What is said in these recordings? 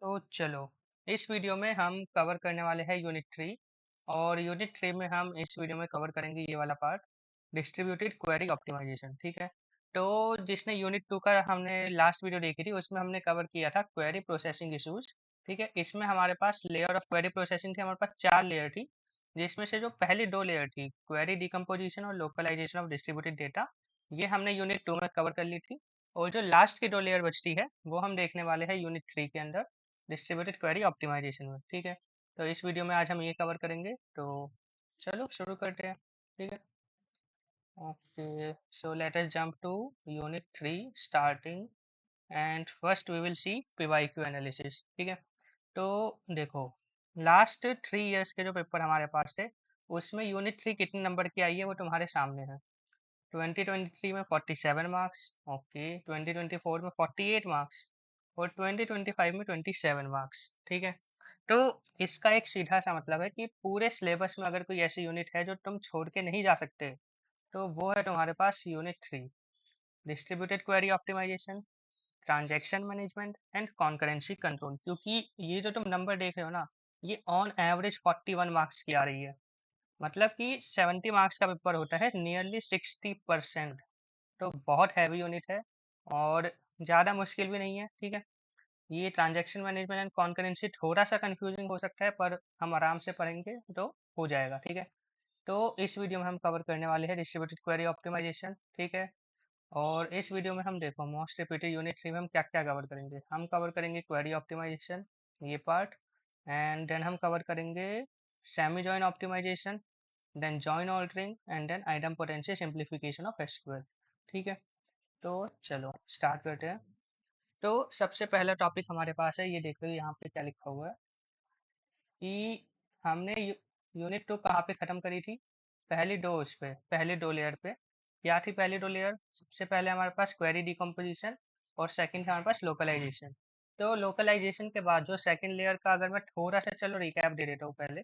तो चलो, इस वीडियो में हम कवर करने वाले हैं यूनिट 3। और यूनिट 3 में हम इस वीडियो में कवर करेंगे ये वाला पार्ट, डिस्ट्रीब्यूटेड क्वेरी ऑप्टिमाइजेशन। ठीक है। तो जिसने यूनिट 2 का हमने लास्ट वीडियो देखी थी उसमें हमने कवर किया था क्वेरी प्रोसेसिंग इश्यूज। ठीक है, इसमें हमारे पास लेयर ऑफ क्वेरी प्रोसेसिंग थी, हमारे पास 4 लेयर थी, जिसमें से जो पहली 2 लेयर थी क्वेरी डिकम्पोजिशन और लोकलाइजेशन ऑफ डिस्ट्रीब्यूटेड डेटा, ये हमने यूनिट 2 में कवर कर ली थी। और जो लास्ट की 2 लेयर बचती है वो हम देखने वाले हैं यूनिट 3 के अंदर, डिस्ट्रीब्यूटेड क्वेरी ऑप्टिमाइजेशन में। ठीक है, तो इस वीडियो में आज हम ये कवर करेंगे। तो चलो शुरू करते हैं। ठीक है। Okay, so let us jump to unit 3 starting, and first we will see PYQ analysis. ठीक है। तो देखो, लास्ट 3 इयर्स के जो पेपर हमारे पास थे उसमें यूनिट 3 कितने नंबर की आई है वो तुम्हारे सामने है। 2023 में 47 मार्क्स, ओके, 2024 में 48 मार्क्स, और 2025 में 27 मार्क्स। ठीक है। तो इसका एक सीधा सा मतलब है कि पूरे सिलेबस में अगर कोई ऐसी यूनिट है जो तुम छोड़ के नहीं जा सकते, तो वो है तुम्हारे पास unit 3, distributed query optimization, transaction management and concurrency control. क्योंकि ये जो तुम नंबर देख रहे हो ना, ये ऑन एवरेज 41 मार्क्स की आ रही है। मतलब कि 70 मार्क्स का पेपर होता है, नियरली 60%। तो बहुत हैवी यूनिट है और ज़्यादा मुश्किल भी नहीं है। ठीक है। ये ट्रांजैक्शन मैनेजमेंट एंड कॉन्करेंसी थोड़ा सा कंफ्यूजिंग हो सकता है, पर हम आराम से पढ़ेंगे तो हो जाएगा। ठीक है। तो इस वीडियो में हम कवर करने वाले हैं डिस्ट्रीब्यूटेड क्वेरी ऑप्टिमाइजेशन। ठीक है। और इस वीडियो में हम देखो मोस्ट रिपीटेड यूनिट 3 में हम क्या क्या कवर करेंगे। हम कवर करेंगे क्वेरी ऑप्टिमाइजेशन, ये पार्ट, एंड देन हम कवर करेंगे semi join optimization, then join altering, and then item potential simplification of SQL. ठीक है। तो चलो स्टार्ट करते हैं। तो सबसे पहला टॉपिक हमारे पास है, ये देख लो यहाँ पे क्या लिखा हुआ है कि हमने यूनिट 2 कहाँ पे ख़त्म करी थी। पहली दो उस पे, पहले 2 लेयर पे। क्या थी पहली 2 लेयर? सबसे पहले हमारे पास क्वेरी डिकम्पोजिशन, और सेकंड था हमारे पास लोकलाइजेशन। तो लोकलाइजेशन के बाद जो सेकंड लेयर का, अगर मैं थोड़ा सा चलो रिकैप दे देता हूँ पहले,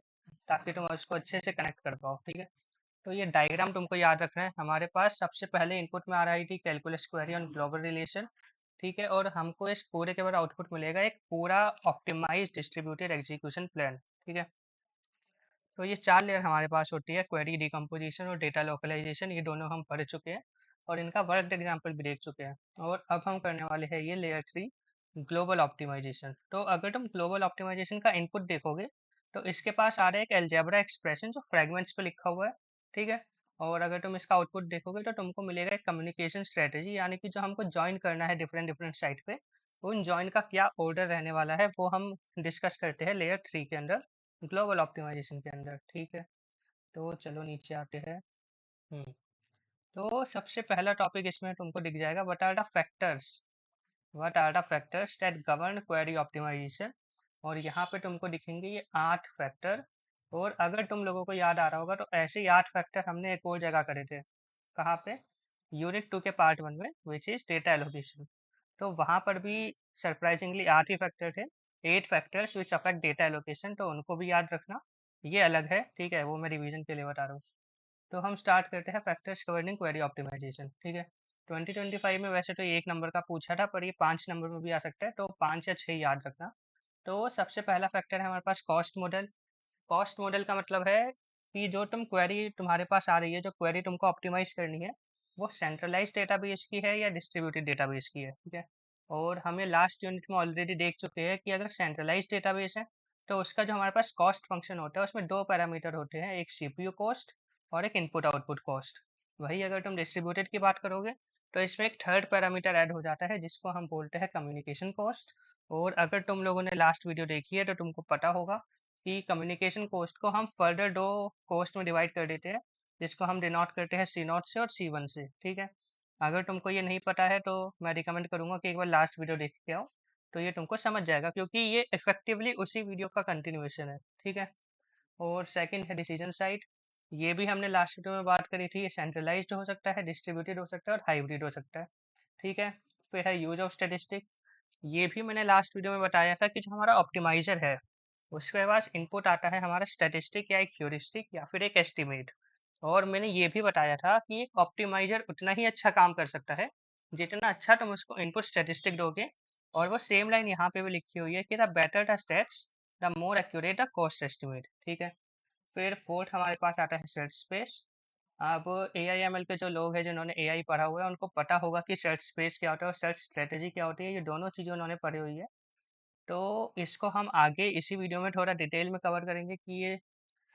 ताकि तुम उसको अच्छे से कनेक्ट कर पाओ। ठीक है। तो ये डायग्राम तुमको याद रखना है। हमारे पास सबसे पहले इनपुट में आ रही थी calculus query on global relation. ठीक है। और हमको इस पूरे के बाद आउटपुट मिलेगा एक पूरा ऑप्टिमाइज डिस्ट्रीब्यूटेड एग्जीक्यूशन प्लान। ठीक है। तो ये 4 लेयर हमारे पास होती है, क्वेरी डिकम्पोजिशन और डेटा लोकलाइजेशन, ये दोनों हम पढ़ चुके हैं और इनका वर्कड एग्जाम्पल भी देख चुके हैं। और अब हम करने वाले हैं ये लेयर 3, ग्लोबल ऑप्टिमाइजेशन। तो अगर तुम ग्लोबल ऑप्टिमाइजेशन का इनपुट देखोगे तो इसके पास आ रहा है एक अलजेब्रा एक्सप्रेशन जो फ्रेगमेंट्स पे लिखा हुआ है। ठीक है। और अगर तुम इसका आउटपुट देखोगे तो तुमको मिलेगा एक कम्युनिकेशन स्ट्रेटेजी, यानी कि जो हमको ज्वाइन करना है डिफरेंट डिफरेंट साइट पे, उन ज्वाइन का क्या ऑर्डर रहने वाला है वो हम डिस्कस करते हैं लेयर 3 के अंदर, ग्लोबल ऑप्टिमाइजेशन के अंदर। ठीक है। तो चलो नीचे आते हैं। हम्म तो सबसे पहला टॉपिक इसमें तुमको दिख जाएगा, what are the factors that govern query optimization. और यहाँ पे तुमको दिखेंगे ये 8 फैक्टर। और अगर तुम लोगों को याद आ रहा होगा तो ऐसे ही 8 फैक्टर हमने एक और जगह करे थे। कहाँ पे? यूनिट 2 के पार्ट 1 में, विच इज डेटा एलोकेशन। तो वहाँ पर भी सरप्राइजिंगली 8 ही फैक्टर थे, 8 factors which affect data allocation, तो उनको भी याद रखना। ये अलग है, ठीक है, वो मैं रिवीजन के लिए बता रहा हूँ। तो हम स्टार्ट करते हैं फैक्टर्स गवर्निंग क्वेरी ऑप्टिमाइजेशन। ठीक है। 2025 में वैसे तो ये 1 नंबर का पूछा था, पर ये 5 नंबर में भी आ सकता है, तो 5 या 6 याद रखना। तो सबसे पहला फैक्टर है हमारे पास कॉस्ट मॉडल। कॉस्ट मॉडल का मतलब है कि जो तुम क्वेरी तुम्हारे पास आ रही है, जो क्वेरी तुमको ऑप्टिमाइज करनी है, वो सेंट्रलाइज डेटाबेस की है या डिस्ट्रीब्यूटेड डेटाबेस की है। ठीक है। और हमें लास्ट यूनिट में ऑलरेडी देख चुके हैं कि अगर सेंट्रलाइज डेटाबेस है तो उसका जो हमारे पास कॉस्ट फंक्शन होता है उसमें 2 पैरामीटर होते हैं, एक सीपीयू कॉस्ट और एक इनपुट आउटपुट कॉस्ट। वही अगर तुम डिस्ट्रीब्यूटेड की बात करोगे तो इसमें एक थर्ड पैरामीटर ऐड हो जाता है जिसको हम बोलते हैं कम्युनिकेशन कॉस्ट। और अगर तुम लोगों ने लास्ट वीडियो देखी है तो तुमको पता होगा कि कम्युनिकेशन कॉस्ट को हम फर्दर 2 कॉस्ट में डिवाइड कर देते हैं, जिसको हम डिनोट करते हैं सी नॉट से और सी वन से। ठीक है। अगर तुमको ये नहीं पता है तो मैं रिकमेंड करूंगा कि एक बार लास्ट वीडियो देख के आओ, तो ये तुमको समझ जाएगा, क्योंकि ये इफेक्टिवली उसी वीडियो का कंटिन्यूएशन है। ठीक है। और सेकंड है डिसीजन साइट। ये भी हमने लास्ट वीडियो में बात करी थी, ये सेंट्रलाइज्ड हो सकता है, डिस्ट्रीब्यूटेड हो सकता है और हाइब्रिड हो सकता है। ठीक है। फिर है यूज ऑफ स्टेटिस्टिक। ये भी मैंने लास्ट वीडियो में बताया था कि जो हमारा ऑप्टिमाइजर है उसके पास इनपुट आता है हमारा स्टैटिस्टिक या एक ह्यूरिस्टिक या फिर एक एस्टिमेट। और मैंने ये भी बताया था कि एक ऑप्टिमाइजर उतना ही अच्छा काम कर सकता है जितना अच्छा तुम उसको इनपुट स्टैटिस्टिक दोगे, और वो सेम लाइन यहाँ पे भी लिखी हुई है कि the better the states the more accurate the cost estimate. ठीक है। फिर फोर्थ हमारे पास आता है सर्च स्पेस। अब ए आई एम एल के जो लोग हैं जिन्होंने ए आई पढ़ा हुआ है उनको पता होगा कि सर्च स्पेस क्या होता है और सर्च स्ट्रेटेजी क्या होती है, ये दोनों चीज़ें उन्होंने पढ़ी हुई है। तो इसको हम आगे इसी वीडियो में थोड़ा डिटेल में कवर करेंगे कि ये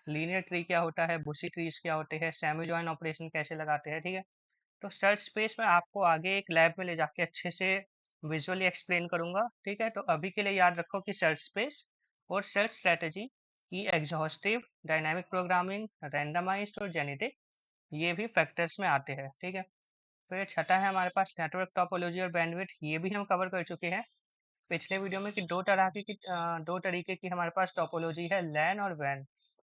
लीनियर ट्री क्या होता है, बुशी ट्रीज क्या होते हैं, सेमी जॉइन ऑपरेशन कैसे लगाते हैं। ठीक है। तो सर्च स्पेस में आपको आगे एक लैब में ले जाके अच्छे से विजुअली एक्सप्लेन करूंगा। ठीक है। तो अभी के लिए याद रखो कि सर्च स्पेस और सर्च स्ट्रेटेजी की एग्जॉस्टिव, डायनामिक प्रोग्रामिंग, रैंडमाइज्ड और जेनेटिक, ये भी फैक्टर्स में आते हैं। ठीक है। फिर छठा है हमारे पास नेटवर्क टोपोलॉजी और बैंडविड्थ, ये भी हम कवर कर चुके हैं पिछले वीडियो में कि दो तरीके की हमारे पास टोपोलॉजी है, लैन और वैन।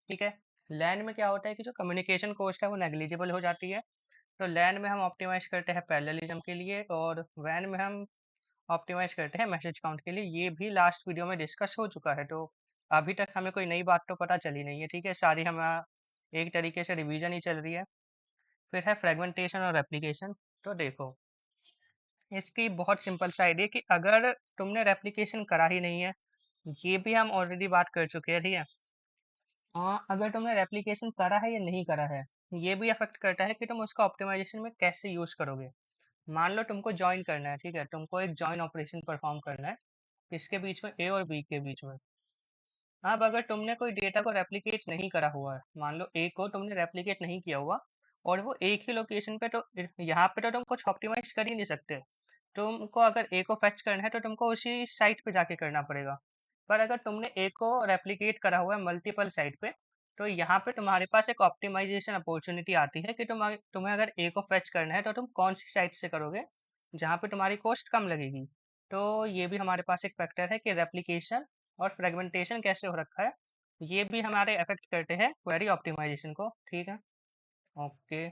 ठीक है। लैन में क्या होता है कि जो कम्युनिकेशन कॉस्ट है वो नेग्लिजिबल हो जाती है। तो लैन में हम ऑप्टिमाइज करते हैं पैरेललिज्म के लिए और वैन में हम ऑप्टिमाइज करते हैं मैसेज काउंट के लिए। ये भी लास्ट वीडियो में डिस्कस हो चुका है, तो अभी तक हमें कोई नई बात तो पता चली नहीं है। ठीक है। सारी हम एक तरीके से रिवीजन ही चल रही है। फिर है फ्रेगमेंटेशन और रेप्लिकेशन। तो देखो, इसकी बहुत सिंपल सा आइडिया कि अगर तुमने रेप्लिकेशन करा ही नहीं है, ये भी हम ऑलरेडी बात कर चुके हैं। ठीक है। अगर तुमने रेप्लिकेशन करा है या नहीं करा है, ये भी अफेक्ट करता है कि तुम उसका ऑप्टिमाइजेशन में कैसे यूज करोगे। मान लो तुमको ज्वाइन करना है। ठीक है। तुमको एक ज्वाइन ऑपरेशन परफॉर्म करना है किसके बीच में, ए और बी के बीच में। अब अगर तुमने कोई डेटा को रेप्लिकेट नहीं करा हुआ है, मान लो ए को तुमने रेप्लिकेट नहीं किया हुआ और वो एक ही लोकेशन पे, तो यहाँ पे तो तुम कुछ ऑप्टिमाइज कर ही नहीं सकते। तुमको अगर ए को फेच करना है तो तुमको उसी साइट पे जाके करना पड़ेगा। पर अगर तुमने ए को रेप्लिकेट करा हुआ है मल्टीपल साइट पे, तो यहाँ पे तुम्हारे पास एक ऑप्टिमाइजेशन अपॉर्चुनिटी आती है कि तुम्हें अगर ए को फेच करना है तो तुम कौन सी साइट से करोगे जहाँ पे तुम्हारी कॉस्ट कम लगेगी। तो ये भी हमारे पास एक फैक्टर है कि रेप्लिकेशन और फ्रेगमेंटेशन कैसे हो रखा है, ये भी हमारे अफेक्ट करते हैं क्वेरी ऑप्टिमाइजेशन को। ठीक है। Okay,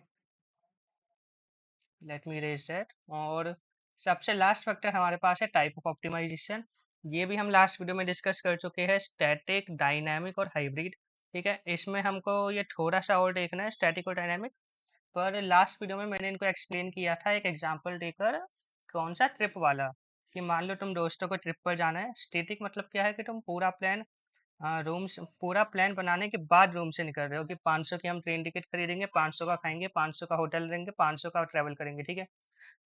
let me raise that. और सबसे लास्ट फैक्टर हमारे पास है टाइप ऑफ ऑप्टिमाइजेशन। ये भी हम लास्ट वीडियो में डिस्कस कर चुके हैं, स्टैटिक, डायनामिक और हाइब्रिड। ठीक है। इसमें हमको ये थोड़ा सा और देखना है, स्टैटिक और डायनामिक। पर लास्ट वीडियो में मैंने इनको एक्सप्लेन किया था एक एग्जांपल देकर, कौन सा, ट्रिप वाला। कि मान लो तुम दोस्तों को ट्रिप पर जाना है। स्टैटिक मतलब क्या है कि तुम पूरा प्लान, हाँ, पूरा प्लान बनाने के बाद रूम से निकल रहे हो कि 500 की हम ट्रेन टिकट खरीदेंगे, 500 का खाएंगे, 500 का होटल लेंगे, 500 का ट्रैवल करेंगे। ठीक है।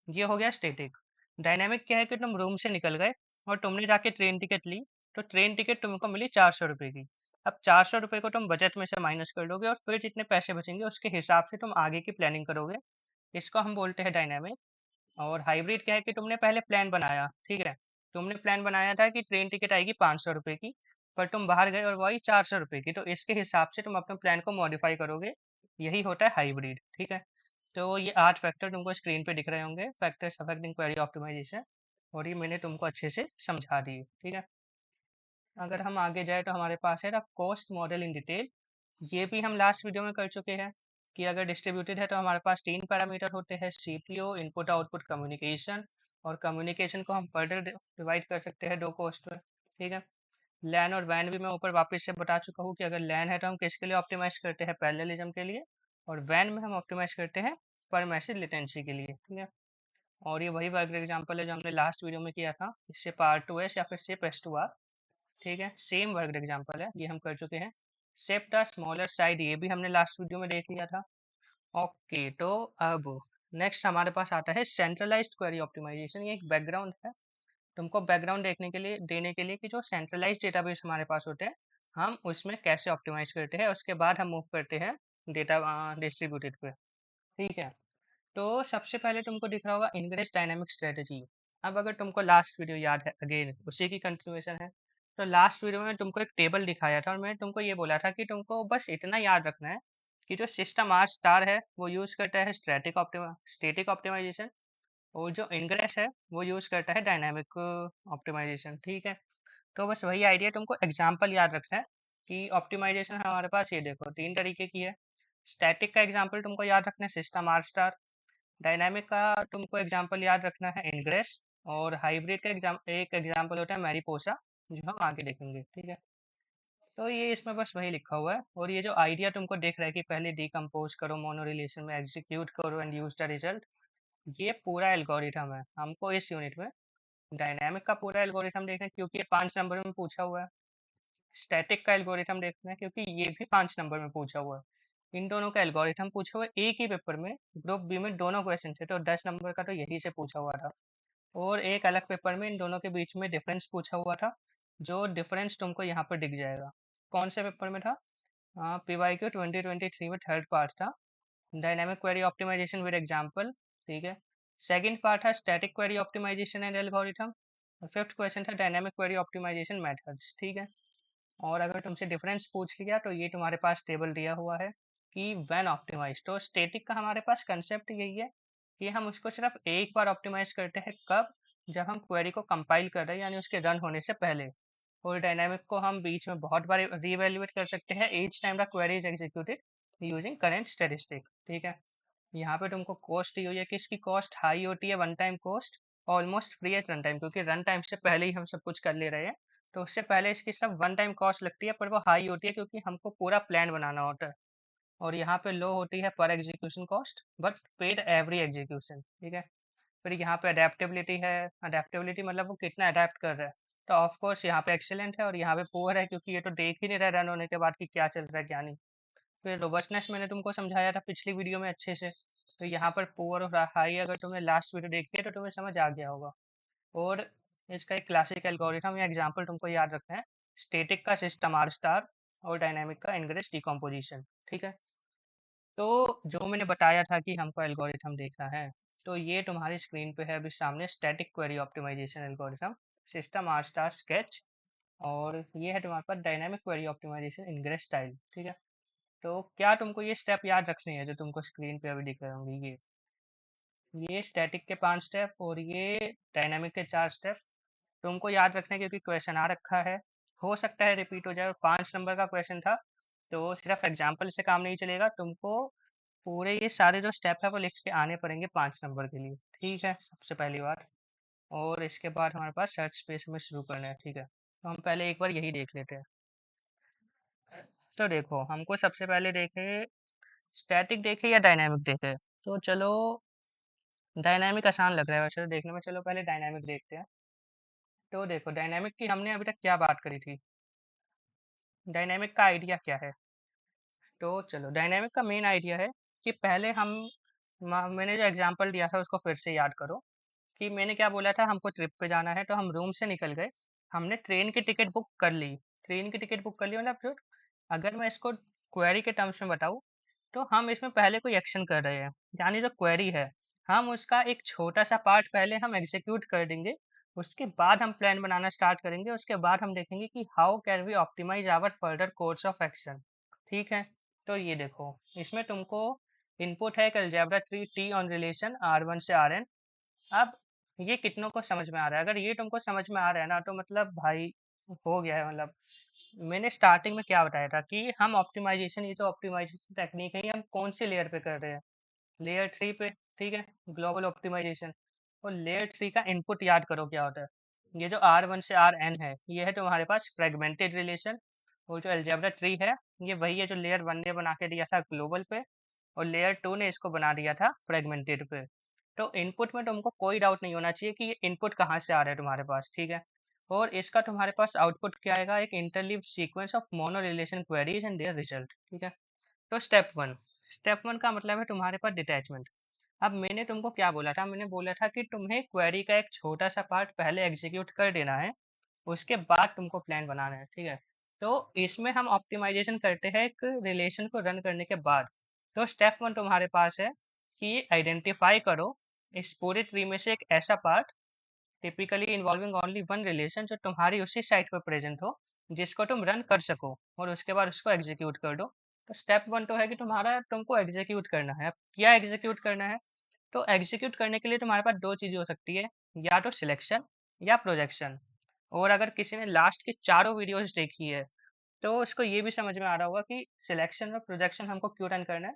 ये हो गया स्टैटिक। डायनामिक क्या है कि तुम रूम से निकल गए और तुमने जाके ट्रेन टिकट ली, तो ट्रेन टिकट तुमको मिली 400 रुपये की। अब 400 रुपये को तुम बजट में से माइनस कर दोगे और फिर जितने पैसे बचेंगे उसके हिसाब से तुम आगे की प्लानिंग करोगे। इसको हम बोलते हैं डायनामिक। और हाइब्रिड क्या है कि तुमने पहले प्लान बनाया। ठीक है। तुमने प्लान बनाया था कि ट्रेन टिकट आएगी 500 रुपये की, पर तुम बाहर गए और वो आई 400 रुपये की, तो इसके हिसाब से तुम अपने प्लान को मॉडिफाई करोगे। यही होता है हाइब्रिड। ठीक है। तो ये 8 फैक्टर तुमको स्क्रीन पे दिख रहे होंगे, फैक्टर्स अफेक्टिंग क्वेरी ऑप्टिमाइजेशन, और ये मैंने तुमको अच्छे से समझा दिए। ठीक है। अगर हम आगे जाए तो हमारे पास है the cost model in detail. ये भी हम लास्ट वीडियो में कर चुके हैं कि अगर डिस्ट्रीब्यूटेड है तो हमारे पास 3 पैरामीटर होते हैं, सीपीयू, इनपुट आउटपुट कम्युनिकेशन। और कम्युनिकेशन को हम फर्दर डिवाइड कर सकते हैं 2 कॉस्ट में। ठीक है। लैन और वैन भी मैं ऊपर वापस से बता चुका हूँ कि अगर लैन है तो हम किसके लिए ऑप्टिमाइज करते हैं, पैरेललिज्म के लिए। और वैन में हम ऑप्टिमाइज करते हैं पर मैसेज लेटेंसी के लिए। ठीक है। और ये वही वर्क एग्जाम्पल है जो हमने लास्ट वीडियो में किया था, इससे पार्ट 2S या फिर सिप S2R। ठीक है। सेम वर्क एग्जाम्पल है, ये हम कर चुके हैं। सेप्ट अ स्मॉलर साइड, ये भी हमने लास्ट वीडियो में देख लिया था। ओके, तो अब नेक्स्ट हमारे पास आता है सेंट्रलाइज्ड क्वेरी ऑप्टिमाइजेशन। ये एक बैकग्राउंड है तुमको बैकग्राउंड देखने के लिए, देने के लिए कि जो सेंट्रलाइज्ड डेटाबेस हमारे पास होते हैं हम उसमें कैसे ऑप्टिमाइज करते हैं, उसके बाद हम मूव करते हैं डेटा डिस्ट्रीब्यूटेड पे। ठीक है। तो सबसे पहले तुमको दिख रहा होगा इनग्रेस डायनामिक स्ट्रेटजी। अब अगर तुमको लास्ट वीडियो याद है, अगेन उसी की कंटिन्यूएशन है। तो लास्ट वीडियो में तुमको एक टेबल दिखाया था और मैंने तुमको ये बोला था कि तुमको बस इतना याद रखना है कि जो सिस्टम आर स्टार है वो यूज करता है स्टैटिक ऑप्टिमाइजेशन, और जो इनग्रेस है वो यूज करता है डायनामिक ऑप्टिमाइजेशन। ठीक है। तो बस वही आइडिया, तुमको एग्जाम्पल याद रखना है कि ऑप्टिमाइजेशन हमारे पास ये देखो 3 तरीके की है। स्टैटिक का एग्जाम्पल तुमको याद रखना है सिस्टम आर स्टार। डायनामिक का तुमको एग्जाम्पल याद रखना है इनग्रेस। और हाइब्रिड का एक एग्जाम्पल होता है मैरीपोसा, जो हम आगे देखेंगे। ठीक है। तो ये इसमें बस वही लिखा हुआ है, और ये जो आइडिया तुमको देख रहा है कि पहले डिकम्पोज करो, मोनो रिलेशन में एग्जीक्यूट करो एंड यूज द रिजल्ट, ये पूरा एल्गोरिथम है हमको इस यूनिट में डायनामिक का पूरा एल्गोरिथम देखना है क्योंकि ये 5 नंबर में पूछा हुआ है। स्टैटिक का एल्गोरिथम देखना है क्योंकि ये भी 5 नंबर में पूछा हुआ है। इन दोनों का एल्गोरिथम पूछा हुआ है एक ही पेपर में, ग्रुप बी में दोनों क्वेश्चन थे, तो 10 नंबर का तो यही से पूछा हुआ था। और एक अलग पेपर में इन दोनों के बीच में डिफरेंस पूछा हुआ था, जो डिफरेंस तुमको यहाँ पर दिख जाएगा। कौन से पेपर में था? PYQ 2023 में थर्ड पार्ट था, dynamic query optimization with example. ठीक है। सेकंड पार्ट था static query optimization and algorithm. Fifth question था डायनामिक क्वेरी ऑप्टिमाइजेशन मेथड्स। ठीक है। और अगर तुमसे डिफरेंस पूछ लिया तो ये तुम्हारे पास टेबल दिया हुआ है कि व्हेन ऑप्टिमाइज। तो स्टैटिक का हमारे पास कंसेप्ट यही है कि हम उसको सिर्फ एक बार ऑप्टिमाइज करते हैं, कब? जब हम क्वेरी को कंपाइल कर रहे हैं, यानी उसके रन होने से पहले। और डायनामिक को हम बीच में बहुत बार रीवैल्यूएट कर सकते हैं each time the query is executed using current statistic. ठीक है। यहाँ पे तुमको कॉस्ट दी हुई है कि इसकी कॉस्ट हाई होती है, one time cost, almost free at run time, क्योंकि रन टाइम से पहले ही हम सब कुछ कर ले रहे हैं। तो उससे पहले इसकी सिर्फ वन टाइम कॉस्ट लगती है, पर वो हाई होती है क्योंकि हमको पूरा प्लान बनाना होता है। और यहाँ पे लो होती है पर execution cost, but paid every execution. ठीक है। फिर यहाँ पे अडेप्टेबिलिटी है। अडेप्टेबिलिटी मतलब वो कितना अडेप्ट कर रहा है। तो ऑफ कोर्स यहाँ पे एक्सेलेंट है और यहाँ पे पुअर है, क्योंकि ये तो देख ही नहीं रहा रन होने के बाद कि क्या चल रहा है क्या नहीं। फिर रोबस्टनेस मैंने तुमको समझाया था पिछली वीडियो में अच्छे से, तो यहाँ पर पुअर और हाई अगर तुमने लास्ट वीडियो देखी है तो तुम्हें समझ आ गया होगा। और इसका एक क्लासिक एल्गोरिथम या एग्जांपल तुमको याद रखना है, स्टैटिक का सिस्टम आर स्टार और डायनामिक का इनग्रेस डिकम्पोजिशन। ठीक है। तो जो मैंने बताया था कि हमको एल्गोरिथम देखना है, तो ये तुम्हारी स्क्रीन पे है अभी सामने, static query optimization algorithm, system R star sketch. और ये है तुम्हारे पास dynamic query optimization Ingres style. ठीक है। तो क्या तुमको ये स्टेप याद रखने हैं जो तुमको स्क्रीन पे अभी दिख रहे होंगे? ये स्टैटिक के 5 स्टेप और ये डायनामिक के 4 स्टेप तुमको याद रखना है, क्योंकि क्वेश्चन आ रखा है। हो सकता है रिपीट हो जाए, और 5 नंबर का क्वेश्चन था, तो सिर्फ एग्जाम्पल से काम नहीं चलेगा, तुमको पूरे ये सारे जो स्टेप है वो लिख के आने पड़ेंगे 5 नंबर के लिए। ठीक है, सबसे पहली बार। और इसके बाद हमारे पास सर्च स्पेस में शुरू करना है। ठीक है। तो हम पहले एक बार यही देख लेते हैं। तो देखो, हमको सबसे पहले देखे स्टैटिक देखे या डायनामिक देखे। तो चलो, डायनामिक आसान लग रहा है वैसे तो देखने में, चलो पहले डायनामिक देखते हैं। तो देखो, डायनामिक की हमने अभी तक क्या बात करी थी, डायनामिक का आइडिया क्या है। तो चलो, डायनामिक का मेन आइडिया है कि पहले मैंने जो एग्जांपल दिया था उसको फिर से याद करो, कि मैंने क्या बोला था, हमको ट्रिप पे जाना है, तो हम रूम से निकल गए, हमने ट्रेन की टिकट बुक कर ली। ट्रेन की टिकट बुक कर ली मतलब जो, अगर मैं इसको क्वेरी के टर्म्स में बताऊँ, तो हम इसमें पहले कोई एक्शन कर रहे हैं, यानी जो क्वेरी है, हम उसका एक छोटा सा पार्ट पहले हम एग्जीक्यूट कर देंगे। उसके बाद हम प्लान बनाना स्टार्ट करेंगे, उसके बाद हम देखेंगे कि how can we optimize our further course of action. ठीक है। तो ये देखो, इसमें तुमको इनपुट है एक algebra tree T on relation R1 से Rn। अब ये कितनों को समझ में आ रहा है? अगर ये तुमको समझ में आ रहा है ना, तो मतलब भाई हो गया है। मतलब मैंने स्टार्टिंग में क्या बताया था कि हम ऑप्टिमाइजेशन, ये जो ऑप्टिमाइजेशन टेक्निक है, ये हम कौन से लेयर पे कर रहे हैं? लेयर 3 पे। ठीक है। Global optimisation. और लेयर 3 का इनपुट याद करो क्या होता है। ये जो R1 से Rn है, ये है तुम्हारे पास फ्रेगमेंटेड रिलेशन। और जो अलजेब्रा ट्री है, ये वही है जो लेयर 1 ने बना के दिया था ग्लोबल पे, और लेयर 2 ने इसको बना दिया था फ्रेगमेंटेड पे। तो इनपुट में तुमको कोई डाउट नहीं होना चाहिए कि ये इनपुट कहाँ से आ रहा है तुम्हारे पास। ठीक है। और इसका तुम्हारे पास आउटपुट क्या आएगा? एक interleave sequence of mono relation queries and there result. ठीक है। तो स्टेप वन का मतलब है तुम्हारे पास डिटैचमेंट। अब मैंने तुमको क्या बोला था? मैंने बोला था कि तुम्हें क्वेरी का एक छोटा सा पार्ट पहले एग्जीक्यूट कर देना है, उसके बाद तुमको प्लान बनाना है। ठीक है। तो इसमें हम ऑप्टिमाइजेशन करते हैं एक रिलेशन को रन करने के बाद। तो स्टेप वन तुम्हारे पास है कि आइडेंटिफाई करो इस पूरे ट्री में से एक ऐसा part, typically involving only one relation, जो तुम्हारी उसी साइट पर प्रेजेंट हो, जिसको तुम रन कर सको, और उसके बाद उसको एग्जीक्यूट कर दो। तो स्टेप वन तो है कि तुमको एग्जीक्यूट करना है। अब क्या एग्जीक्यूट करना है? तो एग्जीक्यूट करने के लिए तुम्हारे पास दो चीज़ें हो सकती है, या तो सिलेक्शन या प्रोजेक्शन। और अगर किसी ने लास्ट की चारों वीडियोस देखी है, तो उसको ये भी समझ में आ रहा होगा कि सिलेक्शन और प्रोजेक्शन हमको क्यों रन करना है।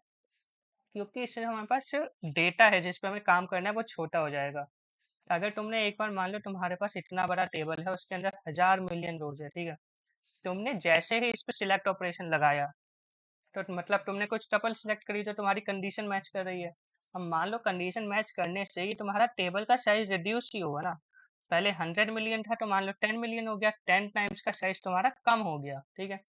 क्योंकि इससे हमारे पास डेटा है जिस पे हमें काम करना है वो छोटा हो जाएगा। अगर तुमने एक बार मान लो तुम्हारे पास इतना बड़ा टेबल है, उसके अंदर हजार मिलियन रोज है, ठीक है, तुमने जैसे ही इस पे सिलेक्ट ऑपरेशन लगाया, तो मतलब तुमने कुछ टपल सिलेक्ट करी जो तुम्हारी कंडीशन मैच कर रही है। अब मान लो कंडीशन मैच करने से ही तुम्हारा टेबल का साइज रिड्यूस ही होगा ना। पहले 100 मिलियन था तो मान लो 10 मिलियन हो गया, 10 टाइम्स का साइज तुम्हारा कम हो गया, ठीक है।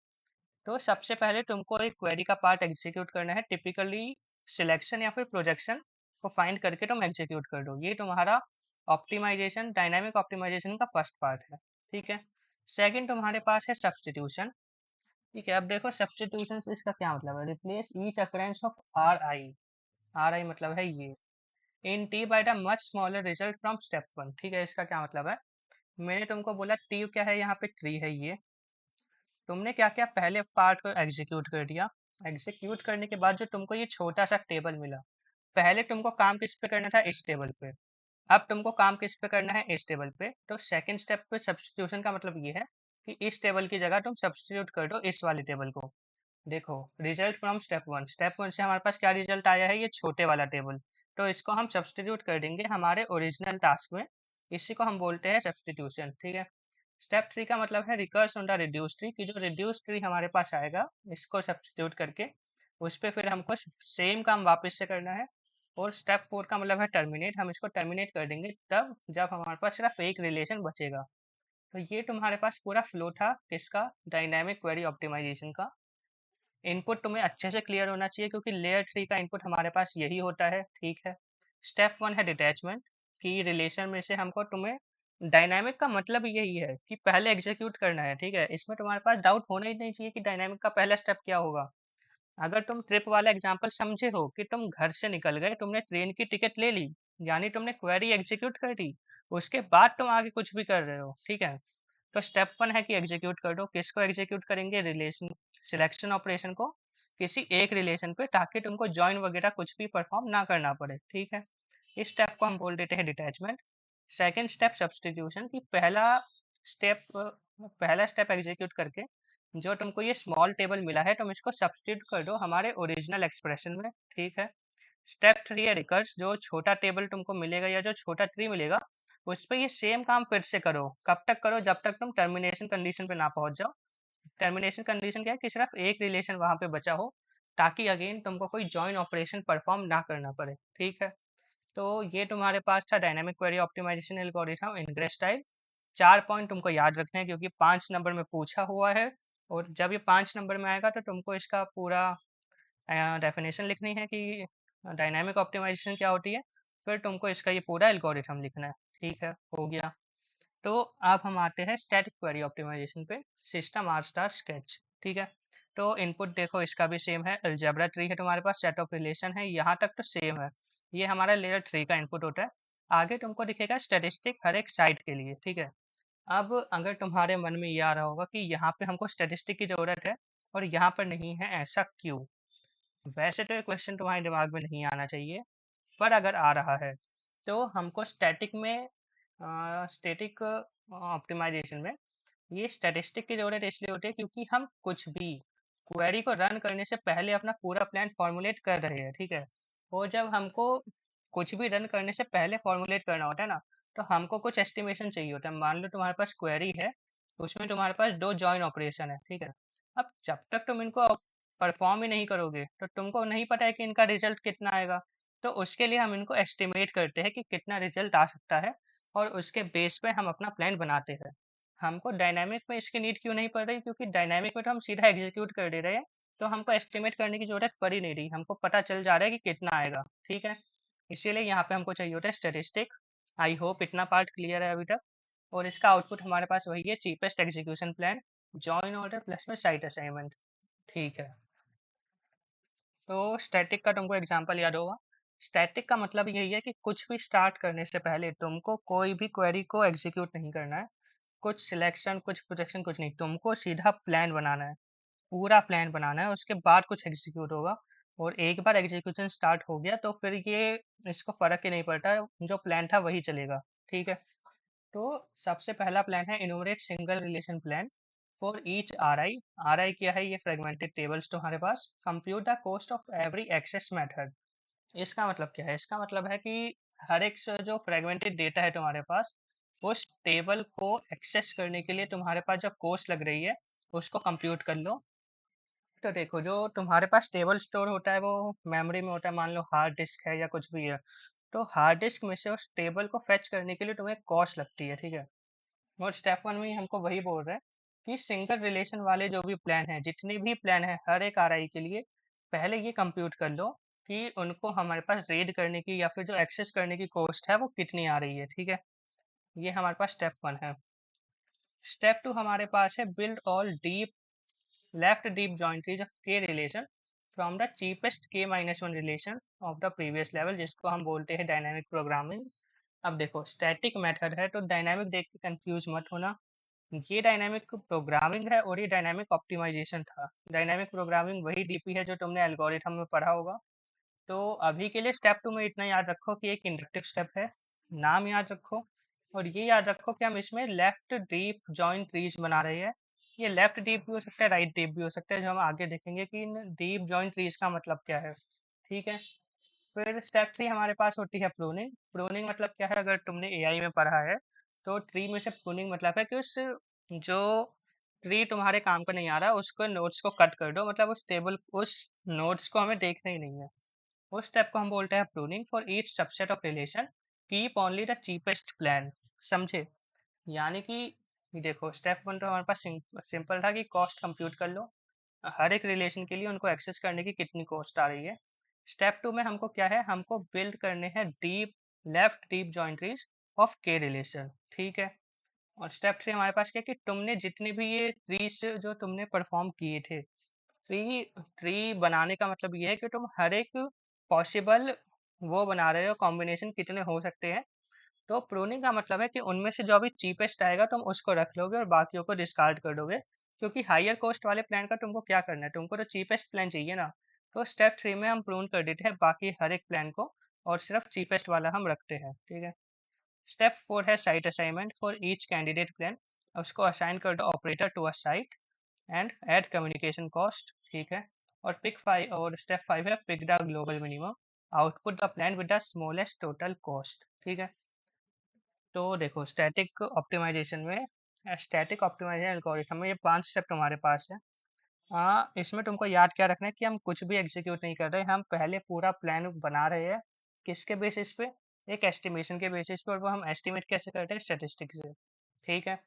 तो सबसे पहले तुमको एक क्वेरी का पार्ट एग्जीक्यूट करना है, टिपिकली सिलेक्शन या फिर प्रोजेक्शन को फाइंड करके तुम एग्जीक्यूट कर दो। ये तुम्हारा ऑप्टिमाइजेशन, डायनामिक ऑप्टिमाइजेशन का फर्स्ट पार्ट है, ठीक है। सेकंड तुम्हारे पास है सब्सटीट्यूशन, ठीक है। अब देखो सब्सटीट्यूशन से इसका क्या मतलब है, replace each occurrence of R I, R I मतलब है ये, in T by the much smaller result from step one, ठीक है। इसका क्या मतलब है, मैंने तुमको बोला टी क्या है, यहाँ पे ट्री है ये, तुमने क्या क्या पहले पार्ट को एग्जीक्यूट कर दिया, एग्जीक्यूट करने के बाद जो तुमको ये छोटा सा टेबल मिला, पहले तुमको काम किस पे करना था, इस टेबल पे। अब तुमको काम किस पे करना है, इस टेबल पे। तो सेकंड स्टेप पे सब्स्टिट्यूशन का मतलब ये है कि इस टेबल की जगह तुम सब्स्टिट्यूट कर दो इस वाले टेबल को। देखो result from step one, step one से हमारे पास क्या रिजल्ट आया है, ये छोटे वाला टेबल, तो इसको हम सब्स्टिट्यूट कर देंगे हमारे ओरिजिनल टास्क में। इसी को हम बोलते हैं सब्स्टिट्यूशन, ठीक है। स्टेप थ्री का मतलब है recurs on the reduce tree, कि जो रिड्यूस ट्री हमारे पास आएगा, इसको सब्स्टिट्यूट करके उस पर फिर हमको सेम काम वापस से करना है। और स्टेप फोर का मतलब है टर्मिनेट, हम इसको टर्मिनेट कर देंगे तब जब हमारे पास सिर्फ एक रिलेशन बचेगा। तो ये तुम्हारे पास पूरा फ्लो था किसका, डायनामिक क्वेरी ऑप्टिमाइजेशन का। इनपुट तुम्हें अच्छे से क्लियर होना चाहिए क्योंकि लेयर थ्री का इनपुट हमारे पास यही होता है, ठीक है। स्टेप वन है डिटैचमेंट, कि रिलेशन में से हमको तुम्हें, डायनामिक का मतलब यही है कि पहले एग्जीक्यूट करना है, ठीक है। इसमें तुम्हारे पास डाउट होना ही नहीं चाहिए कि डायनामिक का पहला स्टेप क्या होगा। अगर तुम ट्रिप वाला एग्जांपल समझे हो कि तुम घर से निकल गए, तुमने ट्रेन की टिकट ले ली, यानी तुमने क्वेरी एग्जीक्यूट कर दी, उसके बाद तुम आगे कुछ भी कर रहे हो, ठीक है। तो स्टेप वन है कि एग्जीक्यूट कर दो, किसको एग्जीक्यूट करेंगे, रिलेशन सिलेक्शन ऑपरेशन को किसी एक रिलेशन पे, ताकि तुमको ज्वाइन वगैरह कुछ भी परफॉर्म ना करना पड़े, ठीक है। इस स्टेप को हम बोल देते हैं डिटैचमेंट। सेकेंड स्टेप सब्सटीट्यूशन, की पहला स्टेप एग्जीक्यूट करके जो तुमको ये स्मॉल टेबल मिला है तुम इसको सब्सटीट्यूट कर दो हमारे ओरिजिनल एक्सप्रेशन में, ठीक है। स्टेप थ्री है रिकर्स, जो छोटा टेबल तुमको मिलेगा या जो छोटा ट्री मिलेगा उस पर ये सेम काम फिर से करो। कब तक करो, जब तक तुम टर्मिनेशन कंडीशन पे ना पहुंच जाओ। टर्मिनेशन कंडीशन क्या है कि सिर्फ एक रिलेशन वहां पे बचा हो, ताकि अगेन तुमको कोई जॉइन ऑपरेशन परफॉर्म ना करना पड़े, ठीक है। तो ये तुम्हारे पास था dynamic query optimization algorithm in grey style. 4 point तुमको याद रखने हैं क्योंकि 5 नंबर में पूछा हुआ है, और जब ये 5 नंबर में आएगा तो तुमको इसका पूरा डेफिनेशन लिखनी है कि डायनामिक ऑप्टिमाइजेशन क्या होती है, फिर तुमको इसका ये पूरा एल्गोरिथम लिखना है, ठीक है। हो गया। तो अब हम आते हैं स्टैटिक क्वेरी ऑप्टिमाइजेशन पे, सिस्टम आर स्टार स्केच, ठीक है। तो इनपुट देखो इसका भी सेम है, अलजेब्रा ट्री है तुम्हारे पास, सेट ऑफ रिलेशन है, यहाँ तक तो सेम है। ये हमारा लेयर थ्री का इनपुट होता है। आगे तुमको दिखेगा स्टेटिस्टिक हर एक साइट के लिए, ठीक है। अब अगर तुम्हारे मन में ये आ रहा होगा कि यहाँ पे हमको स्टेटिस्टिक की जरूरत है और यहाँ पर नहीं है, ऐसा क्यों। वैसे तो ये क्वेश्चन तुम्हारे दिमाग में नहीं आना चाहिए, पर अगर आ रहा है तो हमको स्टैटिक में, स्टैटिक ऑप्टिमाइजेशन में ये स्टैटिस्टिक की ज़रूरत इसलिए होती है क्योंकि हम कुछ भी क्वेरी को रन करने से पहले अपना पूरा प्लान फॉर्मुलेट कर रहे हैं, ठीक है। और जब हमको कुछ भी रन करने से पहले फॉर्मुलेट करना होता है ना, तो हमको कुछ एस्टिमेशन चाहिए होता है। मान लो तुम्हारे पास क्वेरी है, उसमें तुम्हारे पास दो जॉइन ऑपरेशन है, ठीक है। अब जब तक तुम इनको परफॉर्म ही नहीं करोगे तो तुमको नहीं पता है कि इनका रिजल्ट कितना आएगा। तो उसके लिए हम इनको एस्टिमेट करते हैं कि कितना रिजल्ट आ सकता है, और उसके बेस पे हम अपना प्लान बनाते हैं। हमको डायनामिक में इसकी नीड क्यों नहीं पड़ रही, क्योंकि डायनामिक में तो हम सीधा एग्जीक्यूट कर दे रहे हैं, तो हमको एस्टिमेट करने की जरूरत पड़ ही नहीं रही, हमको पता चल जा रहा है कि कितना आएगा, ठीक है। इसीलिए यहाँ पे हमको चाहिए होता है स्टेटिस्टिक। आई होप इतना पार्ट क्लियर है अभी तक। और इसका आउटपुट हमारे पास वही है, cheapest execution plan, join order plus में साइट असाइनमेंट, ठीक है। तो स्टैटिक का तुमको एग्जांपल याद होगा। स्टैटिक का मतलब यही है कि कुछ भी स्टार्ट करने से पहले तुमको कोई भी क्वेरी को एग्जीक्यूट नहीं करना है, कुछ सिलेक्शन कुछ प्रोजेक्शन कुछ नहीं, तुमको सीधा प्लान बनाना है, पूरा प्लान बनाना है, उसके बाद कुछ एग्जीक्यूट होगा। और एक बार एग्जीक्यूशन स्टार्ट हो गया तो फिर ये, इसको फर्क ही नहीं पड़ता, जो प्लान था वही चलेगा, ठीक है। तो सबसे पहला प्लान है enumerate single relation plan for each R I. R I क्या है, ये फ्रेगमेंटेड टेबल्स तुम्हारे पास, compute the cost of every access method. इसका मतलब क्या है, इसका मतलब है कि हर एक जो फ्रेगमेंटेड डेटा है तुम्हारे पास, उस टेबल को एक्सेस करने के लिए तुम्हारे पास जो कॉस्ट लग रही है उसको कंप्यूट कर लो। तो देखो जो तुम्हारे पास टेबल स्टोर होता है वो मेमोरी में होता है, मान लो हार्ड डिस्क है या कुछ भी है। तो हार्ड डिस्क में से उस टेबल को फेच करने के लिए तुम्हें कॉस्ट लगती है, ठीक है। और स्टेप वन में ही हमको वही बोल रहे हैं कि सिंगल रिलेशन वाले जो भी प्लान हैं, जितने भी प्लान हैं हर एक आरआई के लिए, पहले ये कंप्यूट कर लो कि उनको हमारे पास रीड करने की या फिर जो एक्सेस करने की कॉस्ट है वो कितनी आ रही है, ठीक है। ये हमारे पास स्टेप वन है। स्टेप टू हमारे पास है build all deep left deep join trees of k relation from the cheapest k minus one relation of the previous level, जिसको हम बोलते हैं डायनामिक प्रोग्रामिंग। अब देखो स्टैटिक मेथड है तो डायनामिक देख के कंफ्यूज मत होना। ये डायनामिक प्रोग्रामिंग है और ये डायनामिक ऑप्टिमाइजेशन था। डायनामिक प्रोग्रामिंग वही डीपी है जो तुमने एल्गोरिथम में पढ़ा होगा। तो अभी के लिए स्टेप टू में इतना याद रखो कि एक इंडक्टिव स्टेप है, नाम याद रखो। और ये याद रखो कि हम इसमें लेफ्ट डीप जॉइंट ट्रीज बना रहे हैं। ये लेफ्ट डीप भी हो सकता है, राइट डीप भी हो सकता है, जो हम आगे देखेंगे कि इन डीप जॉइंट ट्रीज का मतलब क्या है, ठीक है। फिर स्टेप थ्री हमारे पास होती है प्रूनिंग। प्रूनिंग मतलब क्या है, अगर तुमने एआई में पढ़ा है तो ट्री में से प्रूनिंग मतलब है कि उस जो ट्री तुम्हारे काम का नहीं आ रहा उसको नोट्स को कट कर दो, मतलब उस टेबल उस नोट्स को हमें देखना ही नहीं है। उस स्टेप को हम बोलते हैं pruning. For each subset of relation keep only the cheapest plan. समझे? यानी कि देखो स्टेप वन तो हमारे पास सिंपल था कि कॉस्ट कंप्यूट कर लो, हर एक रिलेशन के लिए उनको एक्सेस करने की कितनी कॉस्ट आ रही है। स्टेप टू में हमको क्या है, हमको बिल्ड करने हैं deep left deep join trees of k relation, ठीक है। और स्टेप थ्री हमारे पास क्या है कि तुमने जितने भी ये ट्रीज जो तुमने परफॉर्म किए थे, ट्री ट्री बनाने का मतलब ये है कि तुम हर एक पॉसिबल वो बना रहे हो, कॉम्बिनेशन कितने हो सकते हैं। तो प्रूनिंग का मतलब है कि उनमें से जो अभी चीपेस्ट आएगा तुम उसको रख लोगे और बाकियों को डिस्कार्ड कर दोगे, क्योंकि हायर कॉस्ट वाले प्लान का तुमको क्या करना है, तुमको तो चीपेस्ट प्लान चाहिए ना। तो स्टेप थ्री में हम प्रून कर देते हैं बाकी हर एक प्लान को और सिर्फ चीपेस्ट वाला हम रखते हैं, ठीक है। स्टेप फोर है site assignment for each candidate plan. उसको असाइन कर दो operator to a site and add communication cost, ठीक है। और पिक फाइव और स्टेप फाइव है pick the global minimum output the plan with the smallest total cost, ठीक है। तो देखो स्टैटिक ऑप्टिमाइजेशन एल्गोरिथम में ये 5 स्टेप तुम्हारे पास है। हाँ, इसमें तुमको याद क्या रखना है कि हम कुछ भी एग्जीक्यूट नहीं कर रहे, हम पहले पूरा प्लान बना रहे हैं। किसके बेसिस पे? एक एस्टिमेशन के बेसिस पे, और वो हम एस्टिमेट कैसे करते हैं, स्टेटिस्टिक्स से, ठीक है।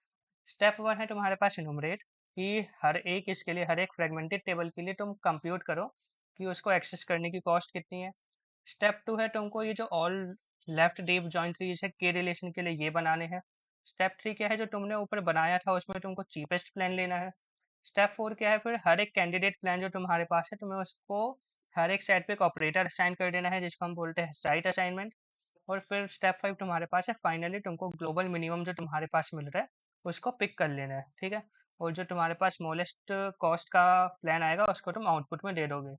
स्टेप वन है तुम्हारे पास इनुमरेट, कि हर एक इसके लिए हर एक फ्रेगमेंटेड टेबल के लिए तुम कंप्यूट करो कि उसको एक्सेस करने की कॉस्ट कितनी है। स्टेप टू है तुमको ये जो all left deep joint trees है के रिलेशन के लिए ये बनाने हैं। स्टेप थ्री क्या है, जो तुमने ऊपर बनाया था उसमें तुमको चीपेस्ट प्लान लेना है। स्टेप फोर क्या है, फिर हर एक कैंडिडेट प्लान जो तुम्हारे पास है तुम्हें उसको हर एक साइड पे एक ऑपरेटर असाइन कर देना है, जिसको हम बोलते हैं साइट असाइनमेंट। और फिर स्टेप फाइव तुम्हारे पास है, फाइनली तुमको ग्लोबल मिनिमम जो तुम्हारे पास मिल रहा है उसको पिक कर लेना है, ठीक है। और जो तुम्हारे पास स्मॉलेस्ट कॉस्ट का प्लान आएगा उसको तुम आउटपुट में दे दोगे।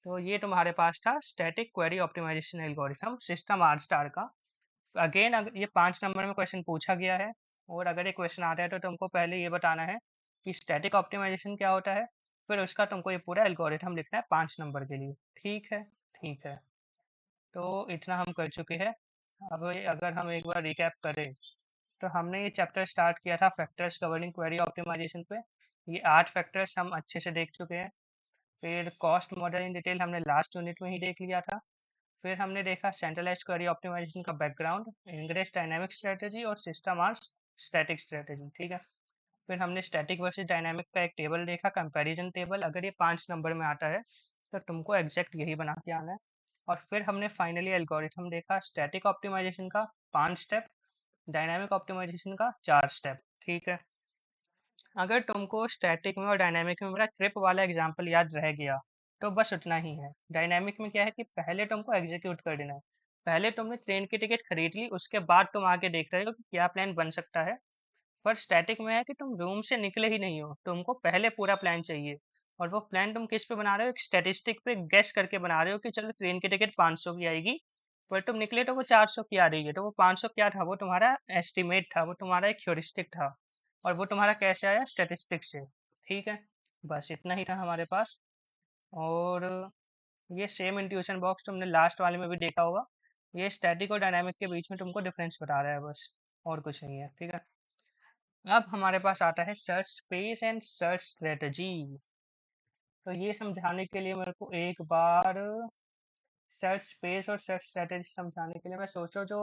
तो ये तुम्हारे पास था static query optimization algorithm system R star का। अगेन अगर ये 5 नंबर में क्वेश्चन पूछा गया है, और अगर ये क्वेश्चन आता है तो तुमको पहले ये बताना है कि स्टैटिक ऑप्टिमाइजेशन क्या होता है, फिर उसका तुमको ये पूरा एल्गोरिथम लिखना है 5 नंबर के लिए, ठीक है। ठीक है, तो इतना हम कर चुके हैं। अब अगर हम एक बार रिकैप करें तो हमने ये चैप्टर स्टार्ट किया था फैक्टर्स कवरिंग क्वेरी ऑप्टिमाइजेशन पे। ये 8 फैक्टर्स हम अच्छे से देख चुके हैं। फिर कॉस्ट मॉडल इन डिटेल हमने लास्ट यूनिट में ही देख लिया था। फिर हमने देखा सेंट्रलाइज्ड क्वेरी ऑप्टिमाइजेशन का बैकग्राउंड, इंग्रेस डायनामिक स्ट्रेटजी और सिस्टम आर्स स्टैटिक स्ट्रेटजी, ठीक है। फिर हमने स्टैटिक वर्सेस डायनामिक का एक टेबल देखा, कंपैरिजन टेबल। अगर ये 5 नंबर में आता है तो तुमको एग्जैक्ट यही बना के आना है। और फिर हमने फाइनली एल्गोरिथम देखा स्टैटिक ऑप्टिमाइजेशन का 5 स्टेप, डायनामिक ऑप्टिमाइजेशन का 4 स्टेप, ठीक है। अगर तुमको स्टैटिक में और डायनामिक में मेरा ट्रिप वाला एग्जांपल याद रह गया तो बस उतना ही है। डायनामिक में क्या है कि पहले तुमको एग्जीक्यूट कर देना है। पहले तुमने ट्रेन की टिकट खरीद ली, उसके बाद तुम आगे देख रहे हो कि क्या प्लान बन सकता है। पर स्टैटिक में है कि तुम रूम से निकले ही नहीं हो, तुमको पहले पूरा प्लान चाहिए। और वो प्लान तुम किस पे बना रहे हो, एक स्टैटिस्टिक पे गेस करके बना रहे हो कि चलो ट्रेन की टिकट 500 की आएगी, पर तुम निकले तो वो 400 की आ रही है। तो वो 500 क्या था, वो तुम्हारा एस्टिमेट था, वो तुम्हारा एक ह्यूरिस्टिक था। और वो तुम्हारा कैसे आया, स्टैटिस्टिक्स से, ठीक है। बस इतना ही था हमारे पास। और ये सेम इंट्यूशन बॉक्स तुमने लास्ट वाले में भी देखा होगा। ये स्टैटिक और डायनामिक के बीच में तुमको डिफरेंस बता रहा है बस, और कुछ नहीं है, ठीक है। अब हमारे पास आता है search space and search strategy. तो ये समझाने के लिए मेरे को एक बार सर्च स्पेस और सर्च स्ट्रेटेजी समझाने के लिए मैं सोचो जो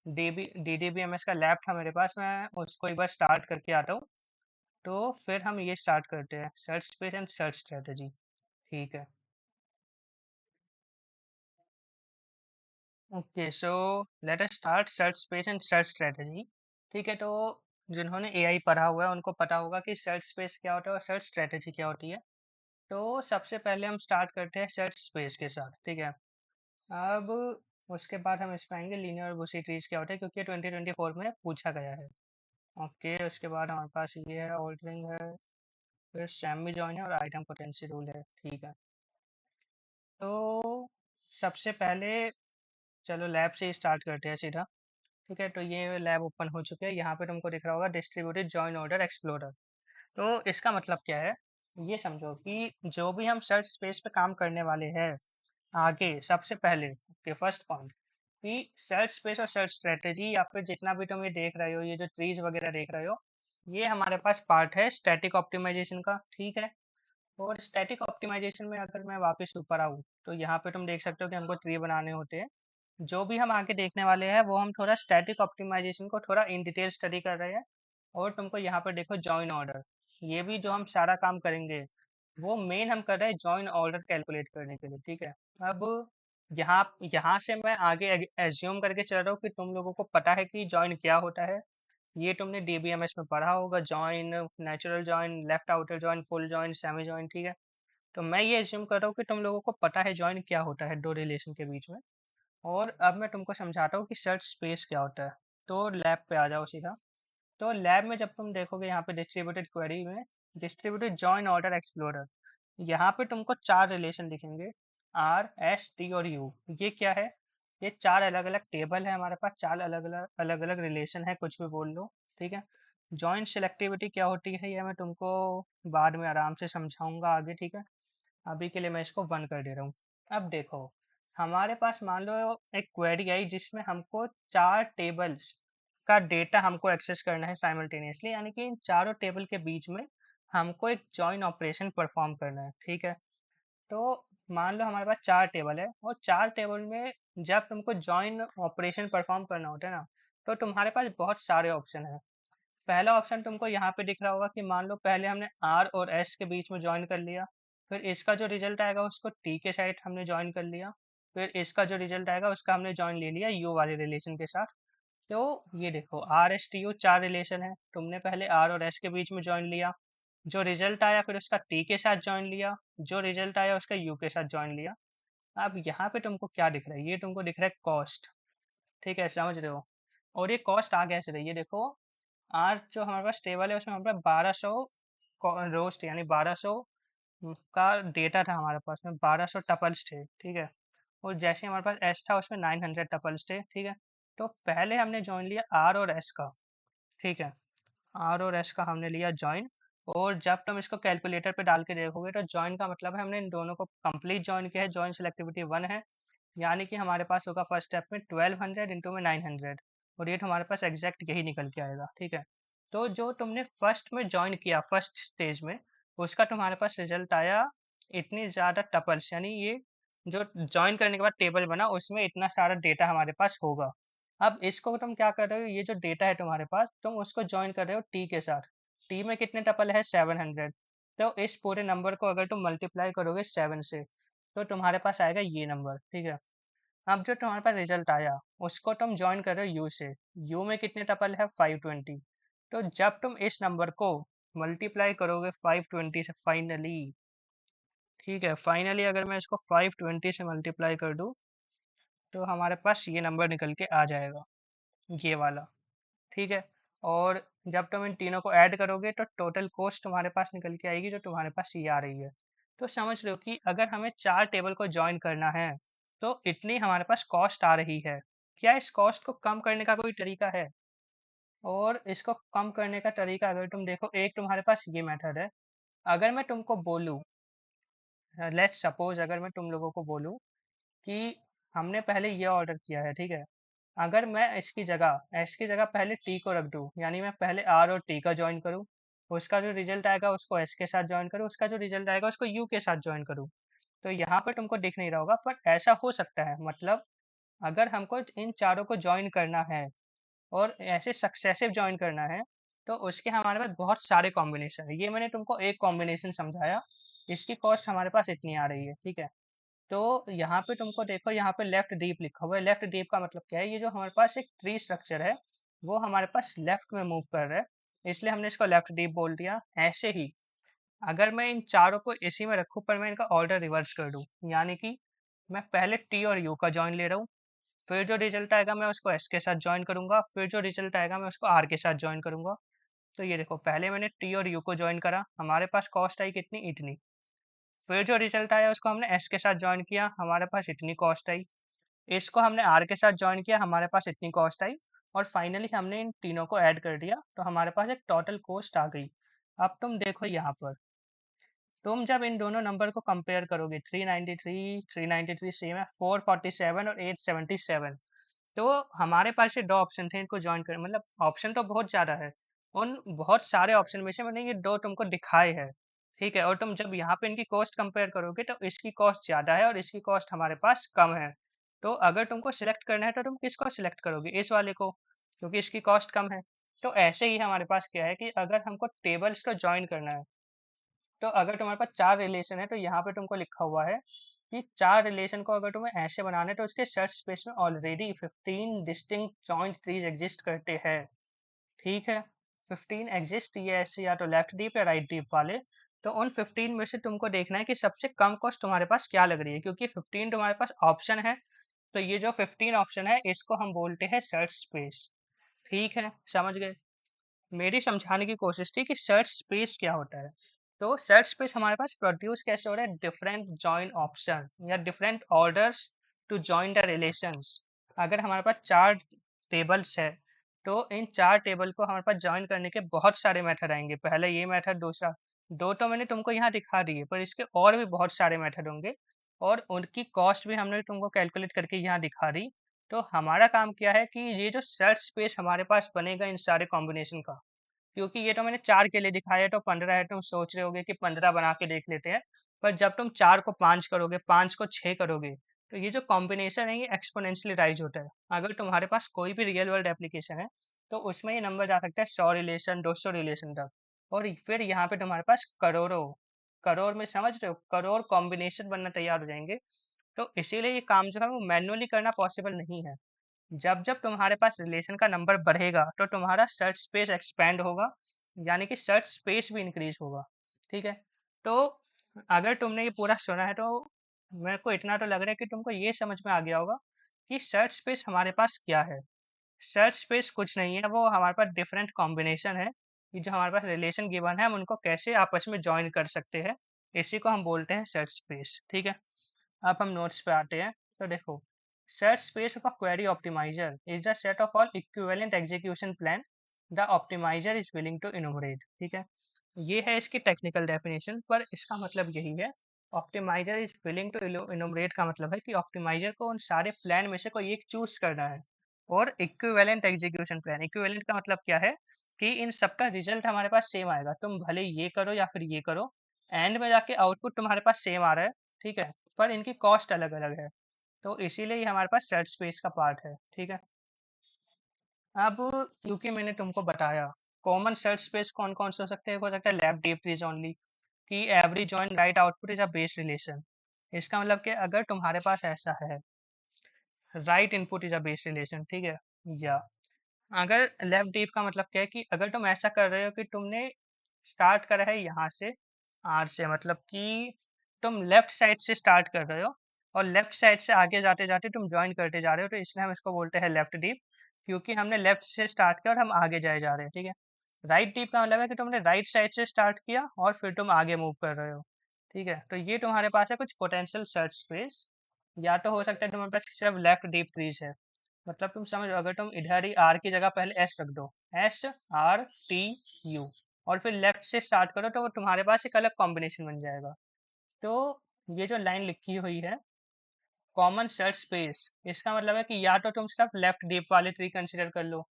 DDBMS का लैब था मेरे पास, मैं उसको एक बार स्टार्ट करके आता हूँ, तो फिर हम ये स्टार्ट करते हैं, search space and search strategy. ठीक है। Okay, so let us start search space and search strategy. ठीक है, तो जिन्होंने एआई पढ़ा हुआ है उनको पता होगा कि सर्च स्पेस क्या होता है और सर्च स्ट्रेटेजी क्या होती है। तो सबसे पहले हम स्टार्ट करते हैं सर्च स्पेस के साथ। ठीक है। अब उसके बाद हम इसमें आएंगे लीनियर और बुशी ट्रीज क्या होता है, क्योंकि 2024 में पूछा गया है। ओके, उसके बाद हमारे पास ये है, ऑल्टरिंग है, फिर सेमी जॉइन है और आइटम पोटेंसी रूल है। ठीक है, तो सबसे पहले चलो लैब से ही स्टार्ट करते हैं सीधा। ठीक है, तो ये लैब ओपन हो चुके हैं। यहाँ पे तुमको दिख रहा होगा डिस्ट्रीब्यूटेड जॉइन ऑर्डर एक्सप्लोरर। तो इसका मतलब क्या है, ये समझो कि जो भी हम सर्च स्पेस पे काम करने वाले हैं आगे, सबसे पहले के फर्स्ट पॉइंट कि सर्च स्पेस और सर्च स्ट्रेटेजी या फिर जितना भी तुम ये देख रहे हो, ये जो ट्रीज वगैरह देख रहे हो, ये हमारे पास पार्ट है स्टैटिक ऑप्टिमाइजेशन का। ठीक है, और स्टैटिक ऑप्टिमाइजेशन में अगर मैं वापस ऊपर आऊँ तो यहाँ पे तुम देख सकते हो कि हमको ट्री बनाने होते हैं। जो भी हम आगे देखने वाले हैं वो हम थोड़ा स्टैटिक ऑप्टिमाइजेशन को थोड़ा इन डिटेल स्टडी कर रहे हैं। और तुमको यहाँ पर देखो जॉइन ऑर्डर, ये भी जो हम सारा काम करेंगे वो मेन हम कर रहे हैं जॉइन ऑर्डर कैलकुलेट करने के लिए। ठीक है, अब यहाँ यहाँ से मैं आगे एज्यूम करके चल रहा हूँ कि तुम लोगों को पता है कि जॉइन क्या होता है। ये तुमने DBMS में पढ़ा होगा, join, natural join, left outer join, full join, semi join. ठीक है, तो मैं ये एज्यूम कर रहा हूँ कि तुम लोगों को पता है जॉइन क्या होता है दो रिलेशन के बीच में। और अब मैं तुमको समझाता हूँ कि सर्च स्पेस क्या होता है। तो लैब पे आ जाओ सीधा। तो लैब में जब तुम देखोगे यहाँ पे डिस्ट्रीब्यूटेड क्वेरी में डिस्ट्रीब्यूटेड जॉइन ऑर्डर एक्सप्लोरर, यहाँ पे तुमको चार रिलेशन दिखेंगे, R, S, T और U। ये क्या है, ये चार अलग अलग टेबल है हमारे पास, चार अलग अलग रिलेशन है, कुछ भी बोल लो। ठीक है, जॉइंट सिलेक्टिविटी क्या होती है ये मैं तुमको बाद में आराम से समझाऊंगा आगे। ठीक है, अभी के लिए मैं इसको बंद कर दे रहा हूँ। अब देखो, हमारे पास मान लो एक क्वेरी आई जिसमें हमको चार टेबल्स का डेटा हमको एक्सेस करना है साइमल्टेनियसली, यानी कि इन चारों टेबल के बीच में हमको एक जॉइन ऑपरेशन परफॉर्म करना है। ठीक है, तो मान लो हमारे पास चार टेबल है और चार टेबल में जब तुमको जॉइन ऑपरेशन परफॉर्म करना होता है ना, तो तुम्हारे पास बहुत सारे ऑप्शन है। पहला ऑप्शन तुमको यहाँ पे दिख रहा होगा कि मान लो पहले हमने R और S के बीच में ज्वाइन कर लिया, फिर इसका जो रिजल्ट आएगा उसको T के साइड हमने ज्वाइन कर लिया, फिर इसका जो रिजल्ट आएगा उसका हमने ज्वाइन ले लिया U वाले रिलेशन के साथ। तो ये देखो RSTU चार रिलेशन है, तुमने पहले R और S के बीच में ज्वाइन लिया, जो रिजल्ट आया फिर उसका T के साथ ज्वाइन लिया, जो रिजल्ट आया उसका U के साथ ज्वाइन लिया। अब यहाँ पे तुमको क्या दिख रहा है, ये तुमको दिख रहा है कॉस्ट। ठीक है, समझ रहे हो। और ये कॉस्ट आ कैसे रही है, देखो आज जो हमारे पास टेबल है उसमें हमारे पास 1200 रोस्ट यानी 1200 का डेटा था हमारे पास में, 1200 टपल्स थे। ठीक है, और जैसे हमारे पास एस था उसमें 900 टपल्स थे। ठीक है, तो पहले हमने ज्वाइन लिया आर और एस का। ठीक है, आर और एस का हमने लिया ज्वाइन, और जब तुम इसको कैलकुलेटर पे डाल के देखोगे तो ज्वाइन का मतलब है हमने इन दोनों को कंप्लीट ज्वाइन किया है, ज्वाइन सेलेक्टिविटी 1 है, यानी कि हमारे पास होगा फर्स्ट स्टेप में 1200 इंटू में 900, और ये हमारे पास एग्जैक्ट यही निकल के आएगा। ठीक है, तो जो तुमने फर्स्ट में ज्वाइन किया फर्स्ट स्टेज में, उसका तुम्हारे पास रिजल्ट आया इतनी ज़्यादा टपल्स, यानी ये जो ज्वाइन करने के बाद टेबल बना उसमें इतना सारा डेटा हमारे पास होगा। अब इसको तुम क्या कर रहे हो, ये जो डेटा है तुम्हारे पास तुम उसको ज्वाइन कर रहे हो टी के साथ। टी में कितने टपल है, 700। तो इस पूरे नंबर को अगर तुम मल्टीप्लाई करोगे 7 से तो तुम्हारे पास आएगा ये नंबर। ठीक है, अब जो तुम्हारे पास रिजल्ट आया उसको तुम ज्वाइन कर रहे हो यू से, यू में कितने टपल है, 520। तो जब तुम इस नंबर को मल्टीप्लाई करोगे 520 से फाइनली, ठीक है, फाइनली अगर मैं इसको 520 से मल्टीप्लाई कर दूं तो हमारे पास ये नंबर निकल के आ जाएगा, ये वाला। ठीक है, और जब तुम इन तीनों को ऐड करोगे तो टोटल कॉस्ट तुम्हारे पास निकल के आएगी जो तुम्हारे पास ये आ रही है। तो समझ लो कि अगर हमें चार टेबल को ज्वाइन करना है तो इतनी हमारे पास कॉस्ट आ रही है। क्या इस कॉस्ट को कम करने का कोई तरीका है, और इसको कम करने का तरीका अगर तुम देखो, एक तुम्हारे पास ये मेथड है। अगर मैं तुमको बोलूँ, लेट्स सपोज अगर मैं तुम लोगों को बोलूँ कि हमने पहले ये ऑर्डर किया है। ठीक है, अगर मैं इसकी जगह एस की जगह पहले टी को रख दूँ, यानी मैं पहले आर और टी का ज्वाइन करूँ, उसका जो रिजल्ट आएगा उसको एस के साथ ज्वाइन करूँ, उसका जो रिजल्ट आएगा उसको यू के साथ ज्वाइन करूँ, तो यहाँ पे तुमको दिख नहीं रहा होगा, पर ऐसा हो सकता है। मतलब अगर हमको इन चारों को ज्वाइन करना है और ऐसे सक्सेसिव ज्वाइन करना है, तो उसके हमारे पास बहुत सारे कॉम्बिनेशन है। ये मैंने तुमको एक कॉम्बिनेशन समझाया, इसकी कॉस्ट हमारे पास इतनी आ रही है, ठीक है। तो यहाँ पे तुमको देखो, यहाँ पे लेफ्ट डीप लिखा हुआ है। लेफ्ट डीप का मतलब क्या है? ये जो हमारे पास एक ट्री स्ट्रक्चर है, वो हमारे पास लेफ्ट में मूव कर रहा है, इसलिए हमने इसको लेफ्ट डीप बोल दिया। ऐसे ही अगर मैं इन चारों को इसी में रखूँ, पर मैं इनका ऑर्डर रिवर्स कर दूँ, यानी कि मैं पहले टी और यू का जॉइन ले रहा हूँ, फिर जो रिजल्ट आएगा मैं उसको एस के साथ जॉइन करूंगा, फिर जो रिजल्ट आएगा मैं उसको आर के साथ जॉइन करूंगा। तो ये देखो, पहले मैंने टी और यू को जॉइन करा, हमारे पास कॉस्ट आई कितनी? इतनी। फिर जो रिजल्ट आया उसको हमने एस के साथ जॉइन किया, हमारे पास इतनी कॉस्ट आई। इसको हमने आर के साथ जॉइन किया, हमारे पास इतनी कॉस्ट आई। और फाइनली हमने इन तीनों को ऐड कर दिया, तो हमारे पास एक टोटल कॉस्ट आ गई। अब तुम देखो यहाँ पर, तुम जब इन दोनों नंबर को कंपेयर करोगे, 393 सेम है, 447 और 877, तो हमारे पास ये दो ऑप्शन थे इनको ज्वाइन कर, मतलब ऑप्शन तो बहुत ज़्यादा है। उन बहुत सारे ऑप्शन में से मैंने ये दो तुमको दिखाए हैं, ठीक है। और तुम जब यहाँ पे इनकी कॉस्ट कंपेयर करोगे, तो इसकी कॉस्ट ज़्यादा है और इसकी कॉस्ट हमारे पास कम है। तो अगर तुमको सिलेक्ट करना है, तो तुम किसको सिलेक्ट करोगे? इस वाले को, क्योंकि इसकी कॉस्ट कम है। तो ऐसे ही हमारे पास क्या है कि अगर हमको टेबल्स को ज्वाइन करना है, तो अगर तुम्हारे पास चार रिलेशन है, तो यहाँ पे तुमको लिखा हुआ है कि चार रिलेशन को अगर तुम्हें ऐसे बनाना है, तो उसके सर्च स्पेस में already 15 distinct joint trees exist करते हैं, ठीक है। 15 एग्जिस्ट, ये ऐसे या तो लेफ्ट डीप या राइट डीप वाले। तो उन 15 में से तुमको देखना है कि सबसे कम कॉस्ट तुम्हारे पास क्या लग रही है, क्योंकि 15 तुम्हारे पास ऑप्शन है। तो ये जो 15 ऑप्शन है, इसको हम बोलते हैं सर्च स्पेस, ठीक है। समझ गए? मेरी समझाने की कोशिश थी कि सर्च स्पेस क्या होता है। तो सर्च स्पेस हमारे पास प्रोड्यूस कैसे हो रहा है? डिफरेंट जॉइन ऑप्शन या different orders to join the relations. अगर हमारे पास चार टेबल्स है, तो इन चार टेबल को हमारे पास ज्वाइन करने के बहुत सारे मेथड आएंगे। पहले ये मेथड, दूसरा, दो तो मैंने तुमको यहाँ दिखा दिए, पर इसके और भी बहुत सारे मेथड होंगे, और उनकी कॉस्ट भी हमने तुमको कैलकुलेट करके यहाँ दिखा दी। तो हमारा काम क्या है कि ये जो सर्च स्पेस हमारे पास बनेगा इन सारे कॉम्बिनेशन का, क्योंकि ये तो मैंने चार के लिए दिखाया है, तो 15 है, तुम सोच रहे होगे कि 15 बना के देख लेते हैं। पर जब तुम चार को पाँच करोगे, पाँच को छः करोगे, तो ये जो कॉम्बिनेशन है ये एक्सपोनेंशियली राइज होता है। अगर तुम्हारे पास कोई भी रियल वर्ल्ड एप्लीकेशन है, तो उसमें ये नंबर जा सकता है 100 रिलेशन, 200 रिलेशन तक। और फिर यहाँ पे तुम्हारे पास करोड़ों, करोड़ में, समझ रहे हो, करोड़ कॉम्बिनेशन बनना तैयार हो जाएंगे। तो इसीलिए ये काम जो है वो मैनुअली करना पॉसिबल नहीं है। जब जब तुम्हारे पास रिलेशन का नंबर बढ़ेगा, तो तुम्हारा सर्च स्पेस एक्सपेंड होगा, यानी कि सर्च स्पेस भी इंक्रीज होगा, ठीक है। तो अगर तुमने ये पूरा सुना है, तो मेरे को इतना तो लग रहा है कि तुमको ये समझ में आ गया होगा कि सर्च स्पेस हमारे पास क्या है। सर्च स्पेस कुछ नहीं है, वो हमारे पास डिफरेंट कॉम्बिनेशन है कि जो हमारे पास रिलेशन गिवन है, हम उनको कैसे आपस में ज्वाइन कर सकते हैं, इसी को हम बोलते हैं सर्च स्पेस, ठीक है। अब हम नोट्स पे आते हैं। तो देखो, set space of a query optimizer is the set of all equivalent execution plan the optimizer is willing to enumerate, ठीक है। ये है इसकी टेक्निकल डेफिनेशन, पर इसका मतलब यही है। Optimizer is willing to enumerate का मतलब है कि ऑप्टिमाइजर को उन सारे प्लान में से कोई एक चूज करना है। और इक्विवेलेंट एग्जीक्यूशन प्लान, इक्विवेलेंट का मतलब क्या है कि इन सबका रिजल्ट हमारे पास सेम आएगा, तुम भले ये करो या फिर ये करो, एंड में जाके आउटपुट तुम्हारे पास सेम आ रहा है, ठीक है। पर इनकी कॉस्ट अलग अलग है। तो इसीलिए ये हमारे पास सर्च स्पेस का पार्ट है, ठीक है। अब क्योंकि मैंने तुमको बताया कॉमन सर्च स्पेस कौन कौन से हो सकता है लेफ्ट डीप ट्रीज ओनली, कि every join right output is a base relation. इसका मतलब कि अगर तुम्हारे पास ऐसा है, right input is a base relation, ठीक है। या अगर लेफ्ट डीप का मतलब क्या है कि अगर तुम ऐसा कर रहे हो कि तुमने स्टार्ट करा है यहाँ से, आर से, मतलब कि तुम लेफ्ट साइड से स्टार्ट कर रहे हो और लेफ्ट साइड से आगे जाते जाते तुम ज्वाइन करते जा रहे हो, तो इसलिए हम इसको बोलते हैं लेफ्ट डीप, क्योंकि हमने लेफ्ट से स्टार्ट किया और हम आगे जाए जा रहे हैं, ठीक है। राइट डीप का मतलब है कि तुमने राइट साइड से स्टार्ट किया और फिर तुम आगे मूव कर रहे हो, ठीक है। तो ये तुम्हारे पास है कुछ पोटेंशियल सर्च स्पेस। या तो हो सकता है तुम्हारे पास सिर्फ लेफ्ट डीप ट्रीज है, मतलब तुम समझ लो, अगर तुम इधर ही आर की जगह पहले एस रख दो, एस आर टी यू, और फिर लेफ्ट से स्टार्ट करो, तो वो तुम्हारे पास एक अलग कॉम्बिनेशन बन जाएगा। तो ये जो लाइन लिखी हुई है कॉमन सर्च स्पेस, इसका मतलब है कि या तो तुम सिर्फ लेफ्ट डीप वाले ट्री कंसिडर कर लो,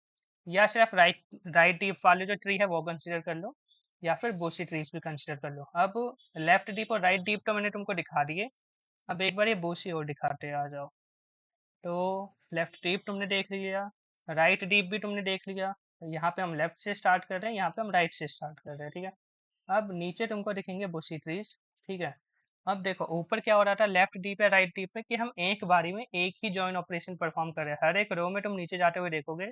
या सिर्फ राइट राइट डीप वाले जो ट्री है वो कंसिडर कर लो, या फिर बोसी ट्रीज भी कंसिडर कर लो। अब लेफ्ट डीप और राइट डीप तो मैंने तुमको दिखा दिए, अब एक बार ये बोसी और दिखाते हैं, आ जाओ। तो लेफ्ट डीप तुमने देख लिया, राइट डीप भी तुमने देख लिया। यहाँ पे हम लेफ्ट से स्टार्ट कर रहे हैं, यहाँ पे हम राइट से स्टार्ट कर रहे हैं, ठीक है। अब नीचे तुमको दिखेंगे बुशी ट्रीज, ठीक है। अब देखो ऊपर क्या हो रहा था, लेफ्ट डीप है राइट डीप पे, कि हम एक बारी में एक ही जॉइन ऑपरेशन परफॉर्म कर रहे हैं। हर एक रो में तुम नीचे जाते हुए देखोगे,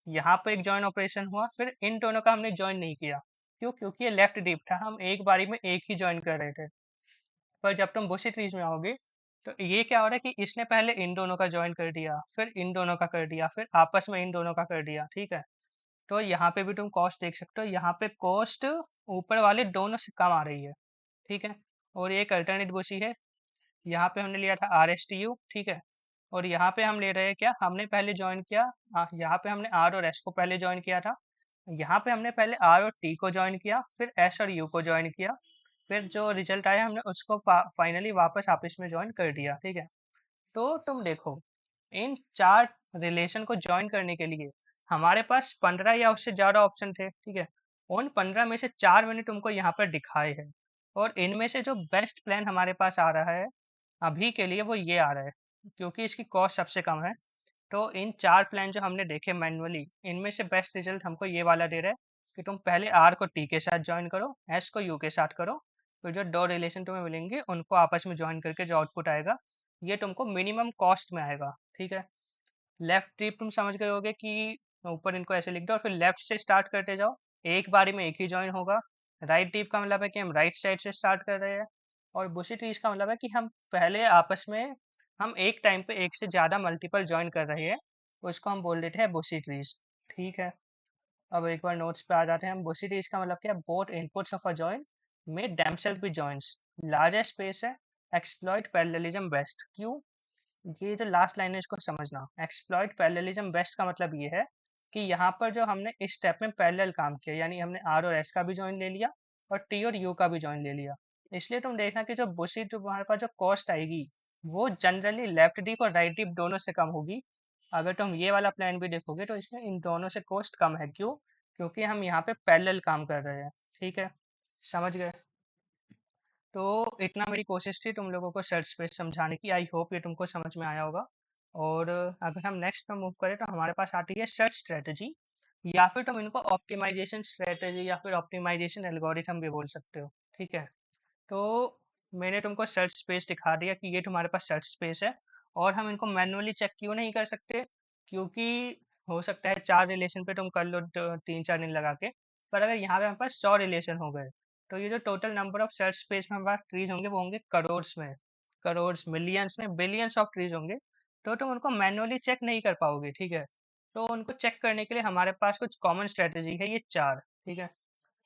यहाँ पे एक जॉइन ऑपरेशन हुआ, फिर इन दोनों का हमने जॉइन नहीं किया। क्यों? क्योंकि ये लेफ्ट डीप था, हम एक बारी में एक ही जॉइन कर रहे थे। पर जब तुम बुशी ट्रीज में आओगे, तो ये क्या हो रहा है कि इसने पहले इन दोनों का जॉइन कर दिया, फिर इन दोनों का कर दिया, फिर आपस में इन दोनों का कर दिया, ठीक है। तो यहाँ पे भी तुम कॉस्ट देख सकते हो, यहाँ पे कॉस्ट ऊपर वाले दोनों से कम आ रही है, ठीक है। और ये एक अल्टरनेट बुशी है। यहाँ पे हमने लिया था आर एस टी यू, ठीक है। और यहाँ पे हम ले रहे हैं क्या, हमने पहले ज्वाइन किया, यहाँ पे हमने आर और एस को पहले ज्वाइन किया था। यहाँ पे हमने पहले आर और टी को ज्वाइन किया, फिर एस और यू को ज्वाइन किया, फिर जो रिजल्ट आया हमने उसको फाइनली वापस आपस में ज्वाइन कर दिया, ठीक है। तो तुम देखो, इन चार रिलेशन को ज्वाइन करने के लिए हमारे पास 15 या उससे ज़्यादा ऑप्शन थे, ठीक है। उन 15 में से चार मैंने तुमको यहाँ पर दिखाए हैं, और इनमें से जो बेस्ट प्लान हमारे पास आ रहा है अभी के लिए वो ये आ रहा है, क्योंकि इसकी कॉस्ट सबसे कम है। तो इन चार प्लान जो हमने देखे मैनुअली, इनमें से बेस्ट रिजल्ट हमको ये वाला दे रहा है कि तुम पहले आर को टी के साथ ज्वाइन करो, एस को यू के साथ करो, फिर जो दो रिलेशन तुम्हें मिलेंगे उनको आपस में ज्वाइन करके जो आउटपुट आएगा, ये तुमको मिनिमम कॉस्ट में आएगा, ठीक है। लेफ्ट ट्रिप तुम समझ गए होगे कि ऊपर इनको ऐसे लिख दो और फिर लेफ्ट से स्टार्ट करते जाओ, एक बारी में एक ही ज्वाइन होगा। राइट ट्रिप का मतलब है कि हम राइट साइड से स्टार्ट कर रहे हैं। और बुशी ट्रीज का मतलब है कि हम पहले आपस में हम एक टाइम पे एक से ज़्यादा मल्टीपल ज्वाइन कर रहे हैं, उसको हम बोल देते हैं बुशी ट्रीज, ठीक है। अब एक बार नोट्स पे आ जाते हैं हम। बुशी ट्रीज का मतलब क्या है, both inputs of a join में themselves भी जॉइंस, लार्जेस्ट स्पेस है, एक्सप्लॉइट पैरेललिज्म बेस्ट। क्यों? ये जो लास्ट लाइन है इसको समझना। एक्सप्लॉइट पैरेललिज्म बेस्ट का मतलब ये है कि यहाँ पर जो हमने इस स्टेप में पैरेलल काम किया, यानी हमने आर और एस का भी जॉइन ले लिया और टी और यू का भी जॉइन ले लिया। इसलिए तुम देखना कि जो बुशी तुम्हारे पास जो कॉस्ट आएगी वो जनरली लेफ्ट डीप और राइट डीप दोनों से कम होगी। अगर तुम ये वाला प्लान भी देखोगे तो इसमें इन दोनों से कॉस्ट कम है। क्यों? क्योंकि हम यहाँ पे पैरेलल काम कर रहे हैं, ठीक है। समझ गए? तो इतना मेरी कोशिश थी तुम लोगों को सर्च स्पेस समझाने की। आई होप ये तुमको समझ में आया होगा। और अगर हम नेक्स्ट में मूव करें तो हमारे पास आती है सर्च स्ट्रेटजी, या फिर तुम इनको ऑप्टिमाइजेशन स्ट्रेटजी या फिर ऑप्टिमाइजेशन एल्गोरिथम भी बोल सकते हो, ठीक है। तो मैंने तुमको सर्च स्पेस दिखा दिया कि ये तुम्हारे पास सर्च स्पेस है, और हम इनको मैनुअली चेक क्यों नहीं कर सकते, क्योंकि हो सकता है चार रिलेशन पे तुम कर लो 3-4 दिन लगा के, पर अगर यहाँ पे हमारे पास 100 रिलेशन हो गए, तो ये जो total number of search space में हमारे पास ट्रीज होंगे वो होंगे करोड्स में, करोड्स मिलियंस में बिलियंस ऑफ ट्रीज होंगे। तो तुम उनको मैनुअली चेक नहीं कर पाओगे, ठीक है। तो उनको चेक करने के लिए हमारे पास कुछ कॉमन स्ट्रेटजी है, ये चार, ठीक है।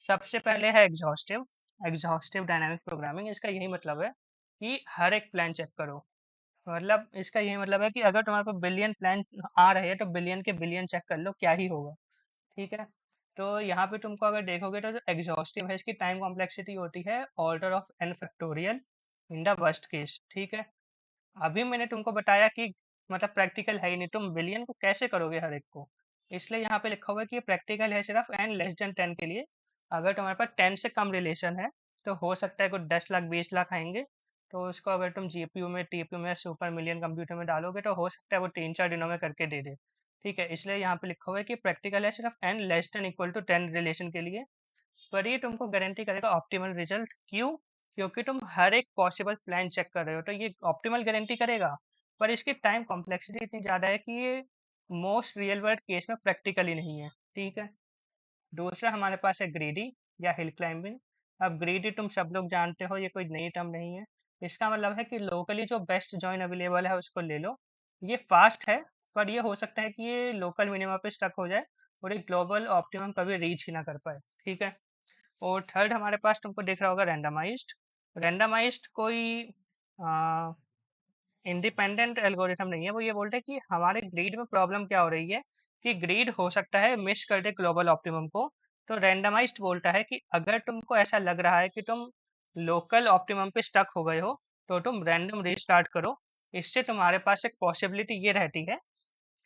सबसे पहले है एग्जॉस्टिव, एग्जॉस्टिव डायनामिक प्रोग्रामिंग। इसका यही मतलब है कि हर एक प्लान चेक करो। मतलब इसका यही मतलब है कि अगर तुम्हारे पास बिलियन प्लान आ रहे हैं तो बिलियन के बिलियन चेक कर लो, क्या ही होगा, ठीक है। तो यहाँ पे तुमको अगर देखोगे तो जो एग्जॉस्टिव है इसकी टाइम कॉम्प्लेक्सिटी होती है order of n factorial in the worst case, ठीक है। अभी मैंने तुमको बताया कि मतलब प्रैक्टिकल है ही नहीं, तुम बिलियन को कैसे करोगे हर एक को। इसलिए यहाँ पे लिखा हुआ है कि ये प्रैक्टिकल है सिर्फ एन लेस देन 10 के लिए। अगर तुम्हारे पास 10 से कम रिलेशन है तो हो सकता है कुछ 10 लाख 20 लाख आएंगे, तो उसको अगर तुम जीपीयू में टीपीयू में सुपर मिलियन कंप्यूटर में डालोगे तो हो सकता है वो 3-4 दिनों में करके दे दे, ठीक है। इसलिए यहाँ पे लिखा हुआ है कि प्रैक्टिकल है सिर्फ n less than equal to 10 relation के लिए। पर ये तुमको गारंटी करेगा ऑप्टिमल रिजल्ट। क्यों? क्योंकि तुम हर एक पॉसिबल प्लान चेक कर रहे हो, तो ये ऑप्टिमल गारंटी करेगा। पर इसकी टाइम कॉम्प्लेक्सिटी इतनी ज़्यादा है कि ये मोस्ट रियल वर्ल्ड केस में प्रैक्टिकली नहीं है, ठीक है। दूसरा हमारे पास है ग्रीडी या हिल क्लाइंबिंग। अब ग्रीडी तुम सब लोग जानते हो, ये कोई नई टर्म नहीं है। इसका मतलब है कि लोकली जो बेस्ट जॉइन अवेलेबल है उसको ले लो। ये फास्ट है, पर ये हो सकता है कि ये लोकल मिनिमम पे स्टक हो जाए और एक ग्लोबल ऑप्टिमम कभी रीच ही ना कर पाए, ठीक है। और थर्ड हमारे पास तुमको दिख रहा होगा रैंडमाइज्ड। रैंडमाइज्ड कोई इंडिपेंडेंट एल्गोरिथम नहीं है। वो ये बोलते हैं कि हमारे ग्रिड में प्रॉब्लम क्या हो रही है, कि ग्रिड हो सकता है मिस कर दे ग्लोबल ऑप्टिमम को। तो रैंडमाइज्ड बोलता है कि अगर तुमको ऐसा लग रहा है कि तुम लोकल ऑप्टिमम पे स्टक हो गए हो तो तुम रैंडम रीस्टार्ट करो। इससे तुम्हारे पास एक पॉसिबिलिटी ये रहती है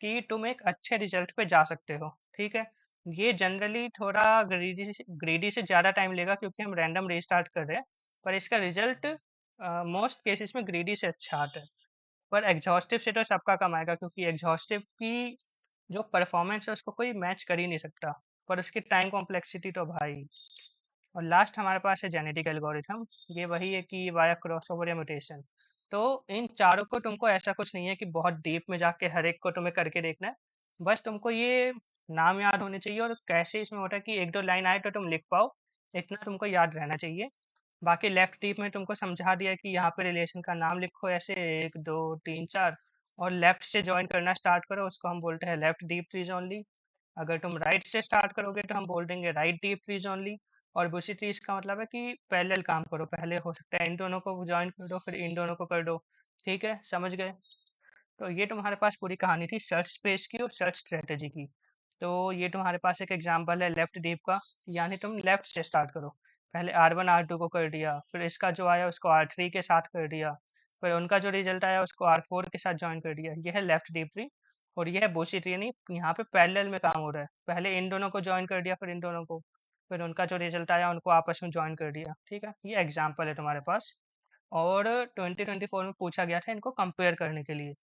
कि तुम एक अच्छे रिजल्ट पे जा सकते हो, ठीक है। ये जनरली थोड़ा ग्रीडी से ज़्यादा टाइम लेगा क्योंकि हम रैंडम रीस्टार्ट कर रहे हैं, पर इसका रिजल्ट मोस्ट केसेस में ग्रीडी से अच्छा आता है, पर एग्जॉस्टिव से तो सबका कम आएगा, क्योंकि एग्जॉस्टिव की जो परफॉर्मेंस है उसको कोई मैच कर ही नहीं सकता, पर उसकी टाइम कॉम्प्लेक्सिटी तो भाई। और लास्ट हमारे पास है जेनेटिक एल्गोरिथम। ये वही है कि वाया क्रॉसओवर या म्यूटेशन। तो इन चारों को तुमको ऐसा कुछ नहीं है कि बहुत डीप में जाके हर एक को तुम्हें करके देखना है। बस तुमको ये नाम याद होने चाहिए, और कैसे इसमें होता है कि एक दो लाइन आए तो तुम लिख पाओ, इतना तुमको याद रहना चाहिए। बाकी लेफ्ट डीप में तुमको समझा दिया कि यहाँ पे रिलेशन का नाम लिखो ऐसे 1 2 3 4, और लेफ्ट से ज्वाइन करना स्टार्ट करो, उसको हम बोलते हैं लेफ्ट डीप ट्रीज ओनली। अगर तुम राइट से स्टार्ट करोगे तो हम बोल देंगे राइट डीप ट्रीज ओनली। और बुशी ट्रीज का मतलब है कि पैरेलल काम करो, पहले हो सकता है इन दोनों को ज्वाइन कर दो, फिर इन दोनों को कर दो। ठीक है, समझ गए? तो ये तुम्हारे पास पूरी कहानी थी सर्च स्पेस की और सर्च स्ट्रेटेजी की। तो ये तुम्हारे पास एक एग्जांपल है लेफ्ट डीप का, यानी तुम लेफ्ट से स्टार्ट करो। पहले R1 R2 को कर दिया, फिर इसका जो आया उसको R3 के साथ कर दिया, फिर उनका जो रिजल्ट आया उसको R4 के साथ ज्वाइन कर दिया। ये है लेफ्ट डीप ट्री। और ये है बुशी ट्री, यानी यहाँ पे पैरेलल में काम हो रहा है, पहले इन दोनों को ज्वाइन कर दिया, फिर इन दोनों को, फिर उनका जो रिजल्ट आया उनको आपस में ज्वाइन कर दिया। ठीक है, ये एग्जाम्पल है तुम्हारे पास। और 2024 में पूछा गया था इनको कंपेयर करने के लिए।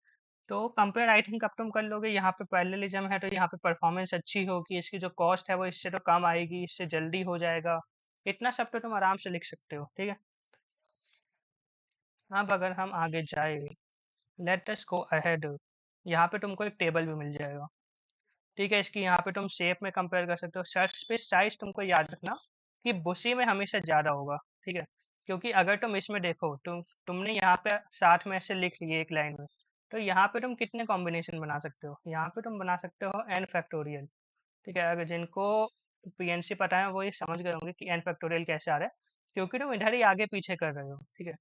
तो कंपेयर आई थिंक अब तुम कर लोगे। यहाँ पे पैरेललिज्म है तो यहाँ पे परफॉर्मेंस अच्छी होगी, इसकी जो कॉस्ट है वो इससे तो कम आएगी, इससे जल्दी हो जाएगा। इतना सब तो तुम आराम से लिख सकते हो। ठीक है, अब अगर हम आगे जाए, लेट अस गो अहेड। यहाँ पे तुमको एक टेबल भी मिल जाएगा। ठीक है, इसकी यहाँ पे तुम शेप में कंपेयर कर सकते हो। सर्च स्पेस साइज तुमको याद रखना कि बुशी में हमेशा ज़्यादा होगा। ठीक है, क्योंकि अगर तुम इसमें देखो, तुमने यहाँ पे साथ में ऐसे लिख लिए एक लाइन में, तो यहाँ पे तुम कितने कॉम्बिनेशन बना सकते हो? यहाँ पे तुम बना सकते हो n फैक्टोरियल। ठीक है, अगर जिनको पीएनसी पता है वो ये समझ गए होंगे कि n फैक्टोरियल कैसे आ रहा है, क्योंकि तुम इधर ही आगे पीछे कर रहे हो। ठीक है,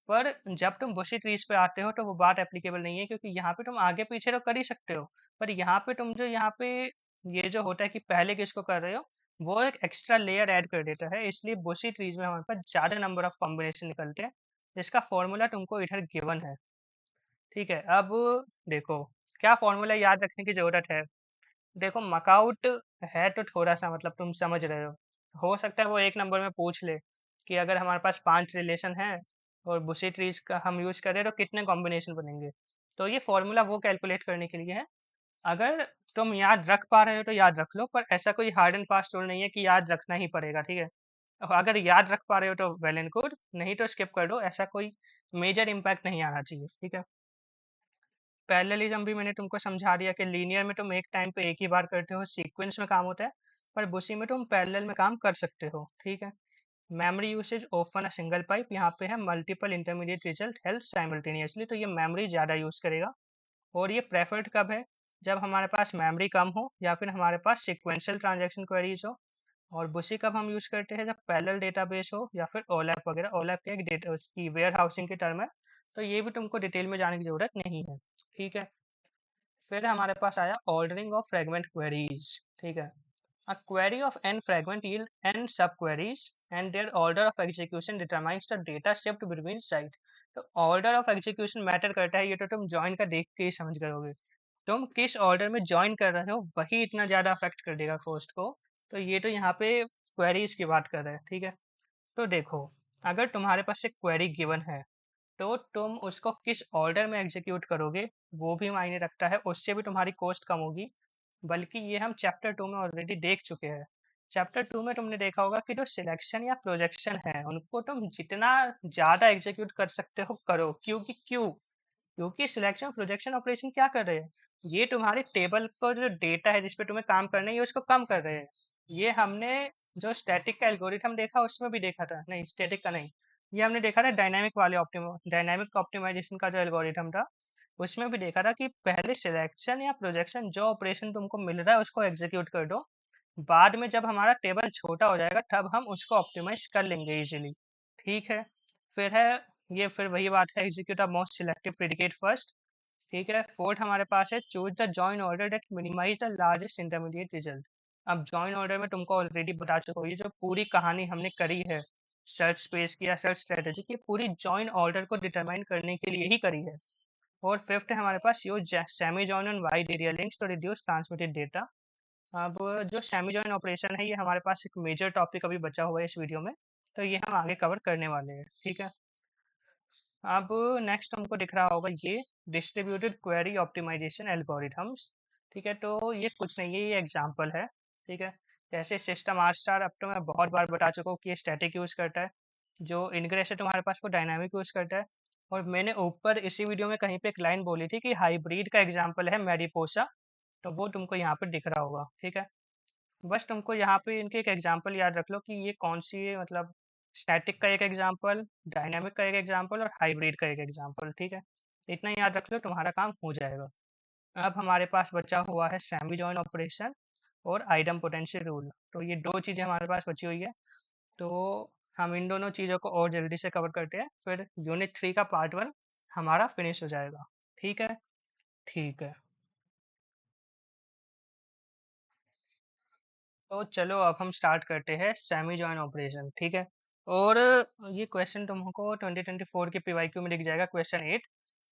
पर जब तुम बुशी ट्रीज पे आते हो तो वो बात एप्लीकेबल नहीं है, क्योंकि यहाँ पे तुम आगे पीछे तो कर ही सकते हो, पर यहाँ पे तुम जो यहाँ पे ये जो होता है कि पहले किसको कर रहे हो, वो एक एक्स्ट्रा लेयर ऐड कर देता है। इसलिए बुशी ट्रीज में हमारे पास ज़्यादा नंबर ऑफ कॉम्बिनेशन निकलते हैं, जिसका फॉर्मूला तुमको इधर गिवन है। ठीक है, अब देखो क्या फॉर्मूला याद रखने की जरूरत है। देखो मकआउट है तो थोड़ा सा मतलब तुम समझ रहे हो सकता है वो एक नंबर में पूछ ले कि अगर हमारे पास 5 रिलेशन है और बुशी ट्रीज का हम यूज करें तो कितने कॉम्बिनेशन बनेंगे। तो ये फॉर्मूला वो कैलकुलेट करने के लिए है। अगर तुम याद रख पा रहे हो तो याद रख लो, पर ऐसा कोई हार्ड एंड फास्ट रूल नहीं है कि याद रखना ही पड़ेगा। ठीक है, और अगर याद रख पा रहे हो तो वेल एंड गुड, नहीं तो स्किप कर दो, ऐसा कोई मेजर इम्पैक्ट नहीं आना चाहिए। ठीक है, पैरेललिज्म भी मैंने तुमको समझा दिया कि लीनियर में तुम एक टाइम पे एक ही बार करते हो, सीक्वेंस में काम होता है, पर बुशी में तुम पैरेलल में काम कर सकते हो। ठीक है, memory usage open a single pipe, यहाँ पे है multiple intermediate result help simultaneously, तो ये मेमोरी ज़्यादा यूज़ करेगा। और ये प्रेफर्ड कब है? जब हमारे पास मेमोरी कम हो या फिर हमारे पास सिक्वेंशियल ट्रांजैक्शन क्वेरीज हो। और बुशी कब हम यूज़ करते हैं? जब पैरेलल डेटाबेस हो या फिर ओलैप वगैरह। ओलैप एक डेटा उसकी वेयर हाउसिंग की टर्म है, तो ये भी तुमको डिटेल में जाने की ज़रूरत नहीं है। ठीक है, फिर हमारे पास आया ऑर्डरिंग ऑफ फ्रेगमेंट क्वेरीज। ठीक है, a query of n fragment yield n subqueries and their order of execution determines the data shift between site। तो ऑर्डर ऑफ एग्जीक्यूशन मैटर करता है, ये तो तुम ज्वाइन का देख के ही समझ गए। तुम किस ऑर्डर में ज्वाइन कर रहे हो वही इतना ज़्यादा अफेक्ट कर देगा कॉस्ट को। तो ये तो यहाँ पे क्वेरीज की बात कर रहे हैं। ठीक है, तो देखो अगर तुम्हारे पास एक क्वेरी गिवन है तो तुम उसको किस ऑर्डर में एग्जीक्यूट करोगे वो भी मायने रखता है, उससे भी तुम्हारी कॉस्ट कम होगी। बल्कि ये हम चैप्टर 2 में ऑलरेडी देख चुके हैं। चैप्टर 2 में तुमने देखा होगा कि जो सिलेक्शन या प्रोजेक्शन है उनको तुम जितना ज़्यादा एग्जीक्यूट कर सकते हो करो। क्योंकि सिलेक्शन प्रोजेक्शन ऑपरेशन क्या कर रहे हैं? ये तुम्हारे टेबल को जो डेटा है जिसपे तुम्हें काम करना है ये उसको कम कर रहे हैं। ये हमने जो स्टैटिक का एल्गोरिथम देखा उसमें भी देखा था, नहीं स्टैटिक का नहीं, ये हमने देखा था डायनामिक ऑप्टिमाइजेशन का जो एल्गोरिथम था उसमें भी देखा था कि पहले सिलेक्शन या प्रोजेक्शन जो ऑपरेशन तुमको मिल रहा है उसको एग्जीक्यूट कर दो, बाद में जब हमारा टेबल छोटा हो जाएगा तब हम उसको ऑप्टिमाइज कर लेंगे इजीली। ठीक है, फिर है ये फिर वही बात है, execute most selective predicate first. ठीक है, फोर्थ हमारे पास है choose the join order that minimize the largest intermediate result. अब जॉइन ऑर्डर में तुमको ऑलरेडी बता चुका हूँ, ये जो पूरी कहानी हमने करी है सर्च स्पेस की या सर्च स्ट्रेटेजी की, पूरी जॉइन ऑर्डर को डिटरमाइन करने के लिए ही करी है। और फिफ्थ है हमारे पास use semi join on wide area links to reduce transmitted data. अब जो सेमी जॉइन ऑपरेशन है ये हमारे पास एक मेजर टॉपिक अभी बचा हुआ है इस वीडियो में, तो ये हम आगे कवर करने वाले हैं। ठीक है, अब नेक्स्ट तुमको दिख रहा होगा ये डिस्ट्रीब्यूटेड क्वेरी ऑप्टिमाइजेशन एल्गोरिथम्स। ठीक है, तो ये कुछ नहीं है, ये एग्जांपल है। ठीक है, जैसे सिस्टम आर स्टार, अब तो मैं बहुत बार बता चुका हूँ कि ये स्टैटिक यूज़ करता है, जो इनग्रेस है तुम्हारे पास वो डायनामिक यूज़ करता है। और मैंने ऊपर इसी वीडियो में कहीं पे एक लाइन बोली थी कि हाइब्रिड का एग्जाम्पल है मैरीपोसा, तो वो तुमको यहाँ पर दिख रहा होगा। ठीक है, बस तुमको यहाँ पे इनके एक एग्जांपल याद रख लो कि ये कौन सी है, मतलब स्टैटिक का एक एग्जांपल, डायनामिक का एक एग्जांपल और हाइब्रिड का एक एग्जांपल। ठीक है, इतना याद रख लो, तुम्हारा काम हो जाएगा। अब हमारे पास बचा हुआ है सेमी जॉइन ऑपरेशन और आइडम पोटेंशियल रूल। तो ये दो चीज़ें हमारे पास बची हुई है, तो हम इन दोनों चीज़ों को और जल्दी से कवर करते हैं, फिर यूनिट 3 का पार्ट 1 हमारा फिनिश हो जाएगा। ठीक है, ठीक है। तो चलो अब हम स्टार्ट करते हैं सेमी जॉइन ऑपरेशन। ठीक है, और ये क्वेश्चन तुमको 2024 के पीवाईक्यू में दिख जाएगा, क्वेश्चन 8,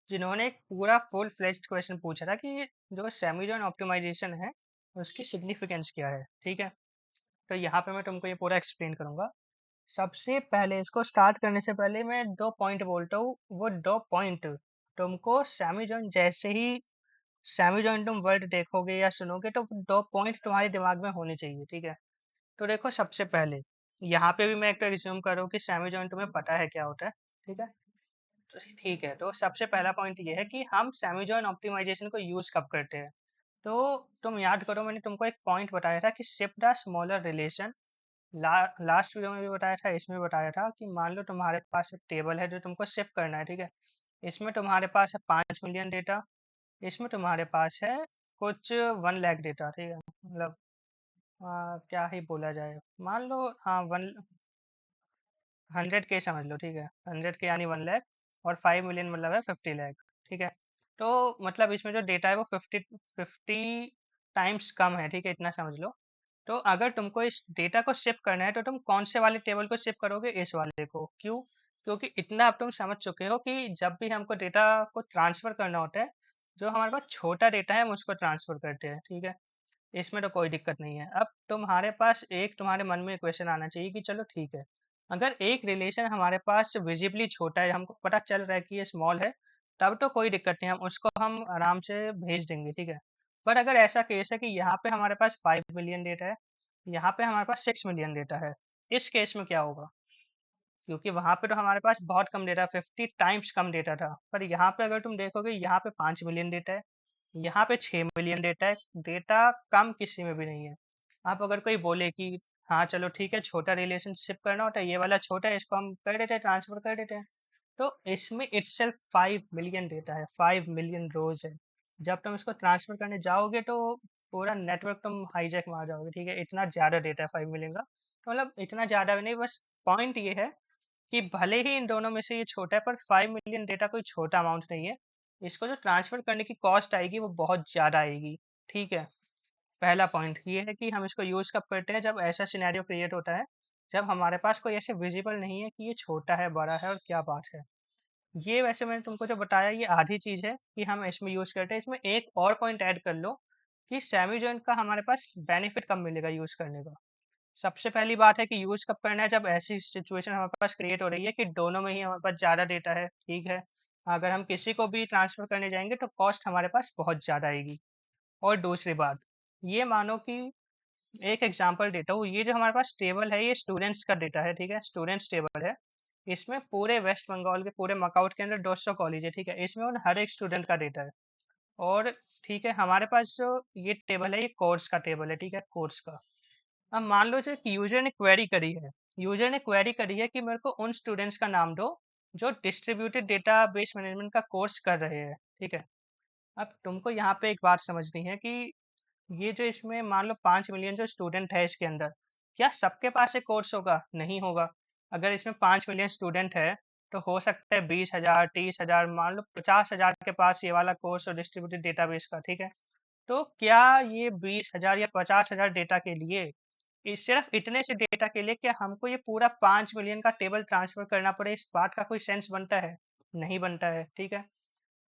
जिन्होंने एक पूरा फुल फ्लेज्ड क्वेश्चन पूछा था कि जो सेमी जॉइन ऑप्टिमाइजेशन है उसकी सिग्निफिकेंस क्या है। ठीक है, तो यहाँ पे मैं तुमको ये पूरा एक्सप्लेन करूंगा। सबसे पहले इसको स्टार्ट करने से पहले मैं दो पॉइंट बोलता हूँ, वो दो पॉइंट तुमको सेमी जॉइन जैसे ही सेमी जॉइन तुम वर्ड देखोगे या सुनोगे तो दो पॉइंट तुम्हारे दिमाग में होने चाहिए। ठीक है, तो देखो सबसे पहले यहाँ पे भी मैं एक तो रिज्यूम कर रहा हूँ कि सेमी जॉइन तुम्हें पता है क्या होता है। ठीक है, तो ठीक है, तो सबसे पहला पॉइंट ये है कि हम सेमी जॉइन ऑप्टिमाइजेशन को यूज कब करते हैं। तो तुम याद करो, मैंने तुमको एक पॉइंट बताया था कि shift the smaller relation. Last video में भी बताया था, इसमें भी बताया था कि मान लो तुम्हारे पास एक टेबल है जो तुमको शिफ्ट करना है। ठीक है, इसमें तुम्हारे पास है 5 मिलियन डेटा, इसमें तुम्हारे पास है कुछ 1 लाख डेटा। ठीक है, मतलब क्या ही बोला जाए, मान लो हाँ 100K समझ लो। ठीक है, 100K यानी 1 लाख, और 5 मिलियन मतलब है 50 लाख। ठीक है, तो मतलब इसमें जो डेटा है वो 50 टाइम्स कम है। ठीक है, इतना समझ लो। तो अगर तुमको इस डेटा को शिफ्ट करना है तो तुम कौन से वाले टेबल को शिफ्ट करोगे, इस वाले को। क्यों? क्योंकि इतना अब तुम समझ चुके हो कि जब भी हमको डेटा को ट्रांसफर करना होता है, जो हमारे पास छोटा डेटा है हम उसको ट्रांसफर करते हैं। ठीक है, इसमें तो कोई दिक्कत नहीं है। अब तुम्हारे पास एक तुम्हारे मन में क्वेश्चन आना चाहिए कि चलो ठीक है, अगर एक रिलेशन हमारे पास विजिबली छोटा है, हमको पता चल रहा है कि ये स्मॉल है, तब तो कोई दिक्कत नहीं, हम उसको हम आराम से भेज देंगे। ठीक है, पर अगर ऐसा केस है कि यहाँ पे हमारे पास 5 मिलियन डेटा है, यहाँ पे हमारे पास 6 मिलियन डेटा है, इस केस में क्या होगा? क्योंकि वहां पे तो हमारे पास बहुत कम डेटा, 50 टाइम्स कम डेटा था, पर यहाँ पे अगर तुम देखोगे यहाँ पे 5 मिलियन डेटा है, यहाँ पे 6 मिलियन डेटा है। डेटा कम किसी में भी नहीं है। आप अगर कोई बोले कि हाँ चलो ठीक है, छोटा रिलेशनशिप करना होता है, ये वाला छोटा है, इसको हम कर देते हैं, ट्रांसफर कर देते हैं, तो इसमें इटसेल्फ 5 मिलियन डेटा है, 5 मिलियन रोज है। जब तुम इसको ट्रांसफर करने जाओगे तो पूरा नेटवर्क तुम हाईजैक मार जाओगे। ठीक है, इतना ज़्यादा डेटा है 5 मिलियन का, तो मतलब इतना ज़्यादा भी नहीं, बस पॉइंट ये है कि भले ही इन दोनों में से ये छोटा है, पर 5 मिलियन डेटा कोई छोटा अमाउंट नहीं है। इसको जो ट्रांसफर करने की कॉस्ट आएगी वो बहुत ज़्यादा आएगी। ठीक है, पहला पॉइंट ये है कि हम इसको यूज़ कब करते हैं, जब ऐसा सिनेरियो क्रिएट होता है जब हमारे पास कोई ऐसे विजिबल नहीं है कि ये छोटा है, बड़ा है और क्या बात है। ये वैसे मैंने तुमको जो बताया ये आधी चीज़ है कि हम इसमें यूज़ करते हैं। इसमें एक और पॉइंट ऐड कर लो कि सेमी जॉइंट का हमारे पास बेनिफिट कब मिलेगा यूज़ करने का। सबसे पहली बात है कि यूज़ कब करना है, जब ऐसी सिचुएशन हमारे पास क्रिएट हो रही है कि दोनों में ही हमारे पास ज़्यादा डेटा है। ठीक है, अगर हम किसी को भी ट्रांसफ़र करने जाएँगे तो कॉस्ट हमारे पास बहुत ज़्यादा आएगी। और दूसरी बात, ये मानो कि एक एग्जांपल देता हूँ, ये जो हमारे पास टेबल है ये स्टूडेंट्स का डेटा है। ठीक है, स्टूडेंट्स टेबल है, इसमें पूरे वेस्ट बंगाल के पूरे मकाउट के अंदर 200 कॉलेज है। ठीक है, इसमें उन हर एक स्टूडेंट का डेटा है। और ठीक है, हमारे पास जो ये टेबल है ये कोर्स का टेबल है। ठीक है, कोर्स का। अब मान लो जो यूजर ने क्वेरी करी है, यूजर ने क्वेरी करी है कि मेरे को उन स्टूडेंट्स का नाम दो जो डिस्ट्रीब्यूटेड डेटाबेस मैनेजमेंट का कोर्स कर रहे हैं। ठीक है, अब तुमको यहाँ पे एक बात समझनी है कि ये जो इसमें मान लो 5 मिलियन जो स्टूडेंट है इसके अंदर, क्या सबके पास एक कोर्स होगा? नहीं होगा। अगर इसमें 5 मिलियन स्टूडेंट है तो हो सकता है 20,000, 30,000, मान लो 50,000 के पास ये वाला कोर्स और डिस्ट्रीब्यूटेड डेटाबेस का। ठीक है, तो क्या ये 20,000 या 50,000 डेटा के लिए, सिर्फ इतने से डेटा के लिए क्या हमको ये पूरा 5 मिलियन का टेबल ट्रांसफर करना पड़े? इस बात का कोई सेंस बनता है? नहीं बनता है। ठीक है,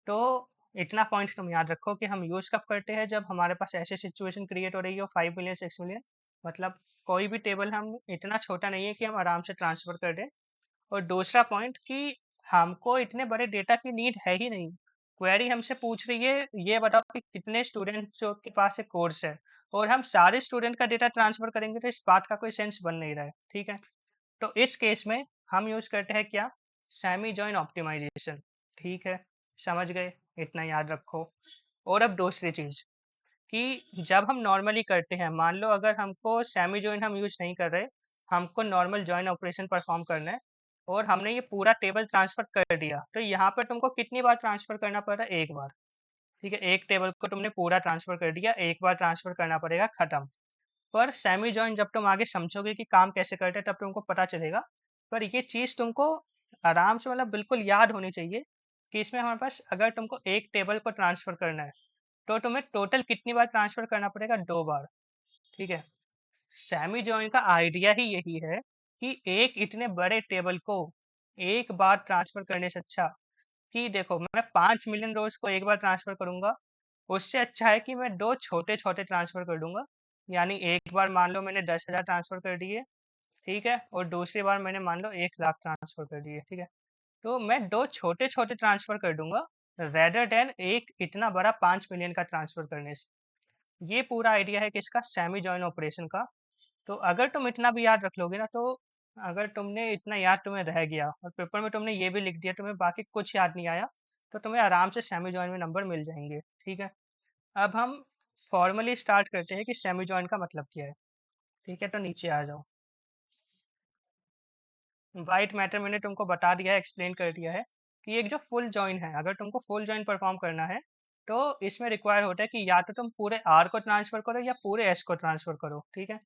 तो इतना पॉइंट तुम याद रखो कि हम यूज़ कब करते हैं, जब हमारे पास ऐसी सिचुएशन क्रिएट हो रही हो 5 मिलियन 6 मिलियन, मतलब कोई भी टेबल हम इतना छोटा नहीं है कि हम आराम से ट्रांसफ़र कर दें। और दूसरा पॉइंट कि हमको इतने बड़े डेटा की नीड है ही नहीं। क्वेरी हमसे पूछ रही है ये बताओ कि कितने स्टूडेंट्स के पास एक कोर्स है, और हम सारे स्टूडेंट का डेटा ट्रांसफर करेंगे तो इस बात का कोई सेंस बन नहीं रहा है। ठीक है, तो इस केस में हम यूज करते हैं क्या, सेमी जॉइन ऑप्टिमाइजेशन। ठीक है, समझ गए, इतना याद रखो। और अब दूसरी चीज कि जब हम नॉर्मली करते हैं, मान लो अगर हमको सेमी जॉइन हम यूज नहीं कर रहे, हमको नॉर्मल जॉइन ऑपरेशन परफॉर्म करना है, और हमने ये पूरा टेबल ट्रांसफर कर दिया, तो यहाँ पर तुमको कितनी बार ट्रांसफर करना पड़ रहा है, एक बार। ठीक है, एक टेबल को तुमने पूरा ट्रांसफर कर दिया, एक बार ट्रांसफर करना पड़ेगा, खत्म। पर सेमी जॉइन जब तुम आगे समझोगे कि काम कैसे करते हैं तब तुमको पता चलेगा। पर ये चीज़ तुमको आराम से मतलब बिल्कुल याद होनी चाहिए कि इसमें हमारे पास अगर तुमको एक टेबल को ट्रांसफर करना है तो तुम्हें टोटल कितनी बार ट्रांसफर करना पड़ेगा, दो बार। ठीक है, सेमी जॉइन का आइडिया ही यही है कि एक इतने बड़े टेबल को एक बार ट्रांसफर करने से अच्छा कि देखो मैं 5 मिलियन रोज को एक बार ट्रांसफर करूंगा, उससे अच्छा है कि मैं दो छोटे छोटे ट्रांसफर कर दूंगा। यानी एक बार मान लो मैंने 10,000 ट्रांसफर कर दिए, ठीक है, और दूसरी बार मैंने मान लो 1 लाख ट्रांसफर कर दिए। ठीक है, तो मैं दो छोटे छोटे ट्रांसफर कर दूंगा रेदर देन एक इतना बड़ा 5 मिलियन का ट्रांसफर करने से। ये पूरा आइडिया है किसका, सेमी जॉइन ऑपरेशन का। तो अगर तुम इतना भी याद रख लोगे ना, तो अगर तुमने इतना याद तुम्हें रह गया और पेपर में तुमने ये भी लिख दिया, तुम्हें बाकी कुछ याद नहीं आया, तो तुम्हें आराम से सेमी जॉइन में नंबर मिल जाएंगे। ठीक है, अब हम फॉर्मली स्टार्ट करते हैं कि सेमी जॉइन का मतलब क्या है। ठीक है, तो नीचे आ जाओ। वाइट मैटर मैंने तुमको बता दिया है, एक्सप्लेन कर दिया है कि एक जो फुल जॉइन है, अगर तुमको फुल जॉइन परफॉर्म करना है तो इसमें रिक्वायर होता है कि या तो तुम पूरे आर को ट्रांसफर करो या पूरे एस को ट्रांसफर करो। ठीक है,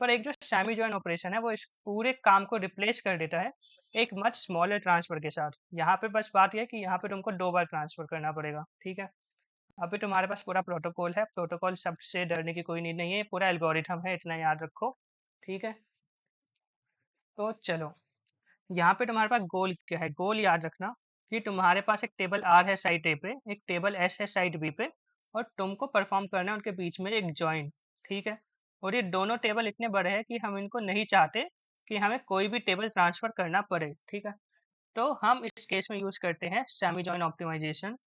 पर एक जो सेमी जॉइन ऑपरेशन है वो इस पूरे काम को रिप्लेस कर देता है एक मच स्मॉलर ट्रांसफर के साथ। यहाँ पे बस बात यह है कि यहाँ पे तुमको दो बार ट्रांसफर करना पड़ेगा। ठीक है, अभी तुम्हारे पास पूरा प्रोटोकॉल है, प्रोटोकॉल सबसे डरने की कोई नीड नहीं है, पूरा एल्गोरिथम है, इतना याद रखो। ठीक है, तो चलो, यहाँ पे तुम्हारे पास गोल क्या है, गोल याद रखना कि तुम्हारे पास एक टेबल आर है साइड ए पे, एक टेबल एस है साइड बी पे, और तुमको परफॉर्म करना है उनके बीच में एक जॉइन। ठीक है, और ये दोनों टेबल इतने बड़े हैं कि हम इनको नहीं चाहते कि हमें कोई भी टेबल ट्रांसफर करना पड़े। ठीक है, तो हम इस केस में यूज करते हैं सेमी जॉइन ऑप्टिमाइजेशन।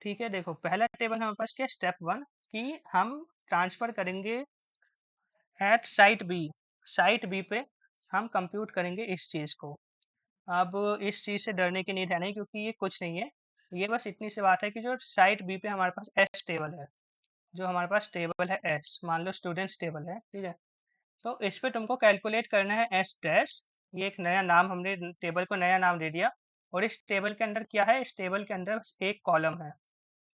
ठीक है, देखो पहला टेबल हमारे पास क्या, स्टेप वन, कि हम ट्रांसफर करेंगे at site B. Site B पे हम कंप्यूट करेंगे इस चीज़ को। अब इस चीज़ से डरने की नीड है नहीं, क्योंकि ये कुछ नहीं है, ये बस इतनी सी बात है कि जो साइट बी पे हमारे पास एस टेबल है, जो हमारे पास टेबल है एस, मान लो स्टूडेंट्स टेबल है। ठीक है, तो इस पे तुमको कैलकुलेट करना है एस डैश। ये एक नया नाम, हमने टेबल को नया नाम दे दिया। और इस टेबल के अंदर क्या है, इस टेबल के अंदर बस एक कॉलम है।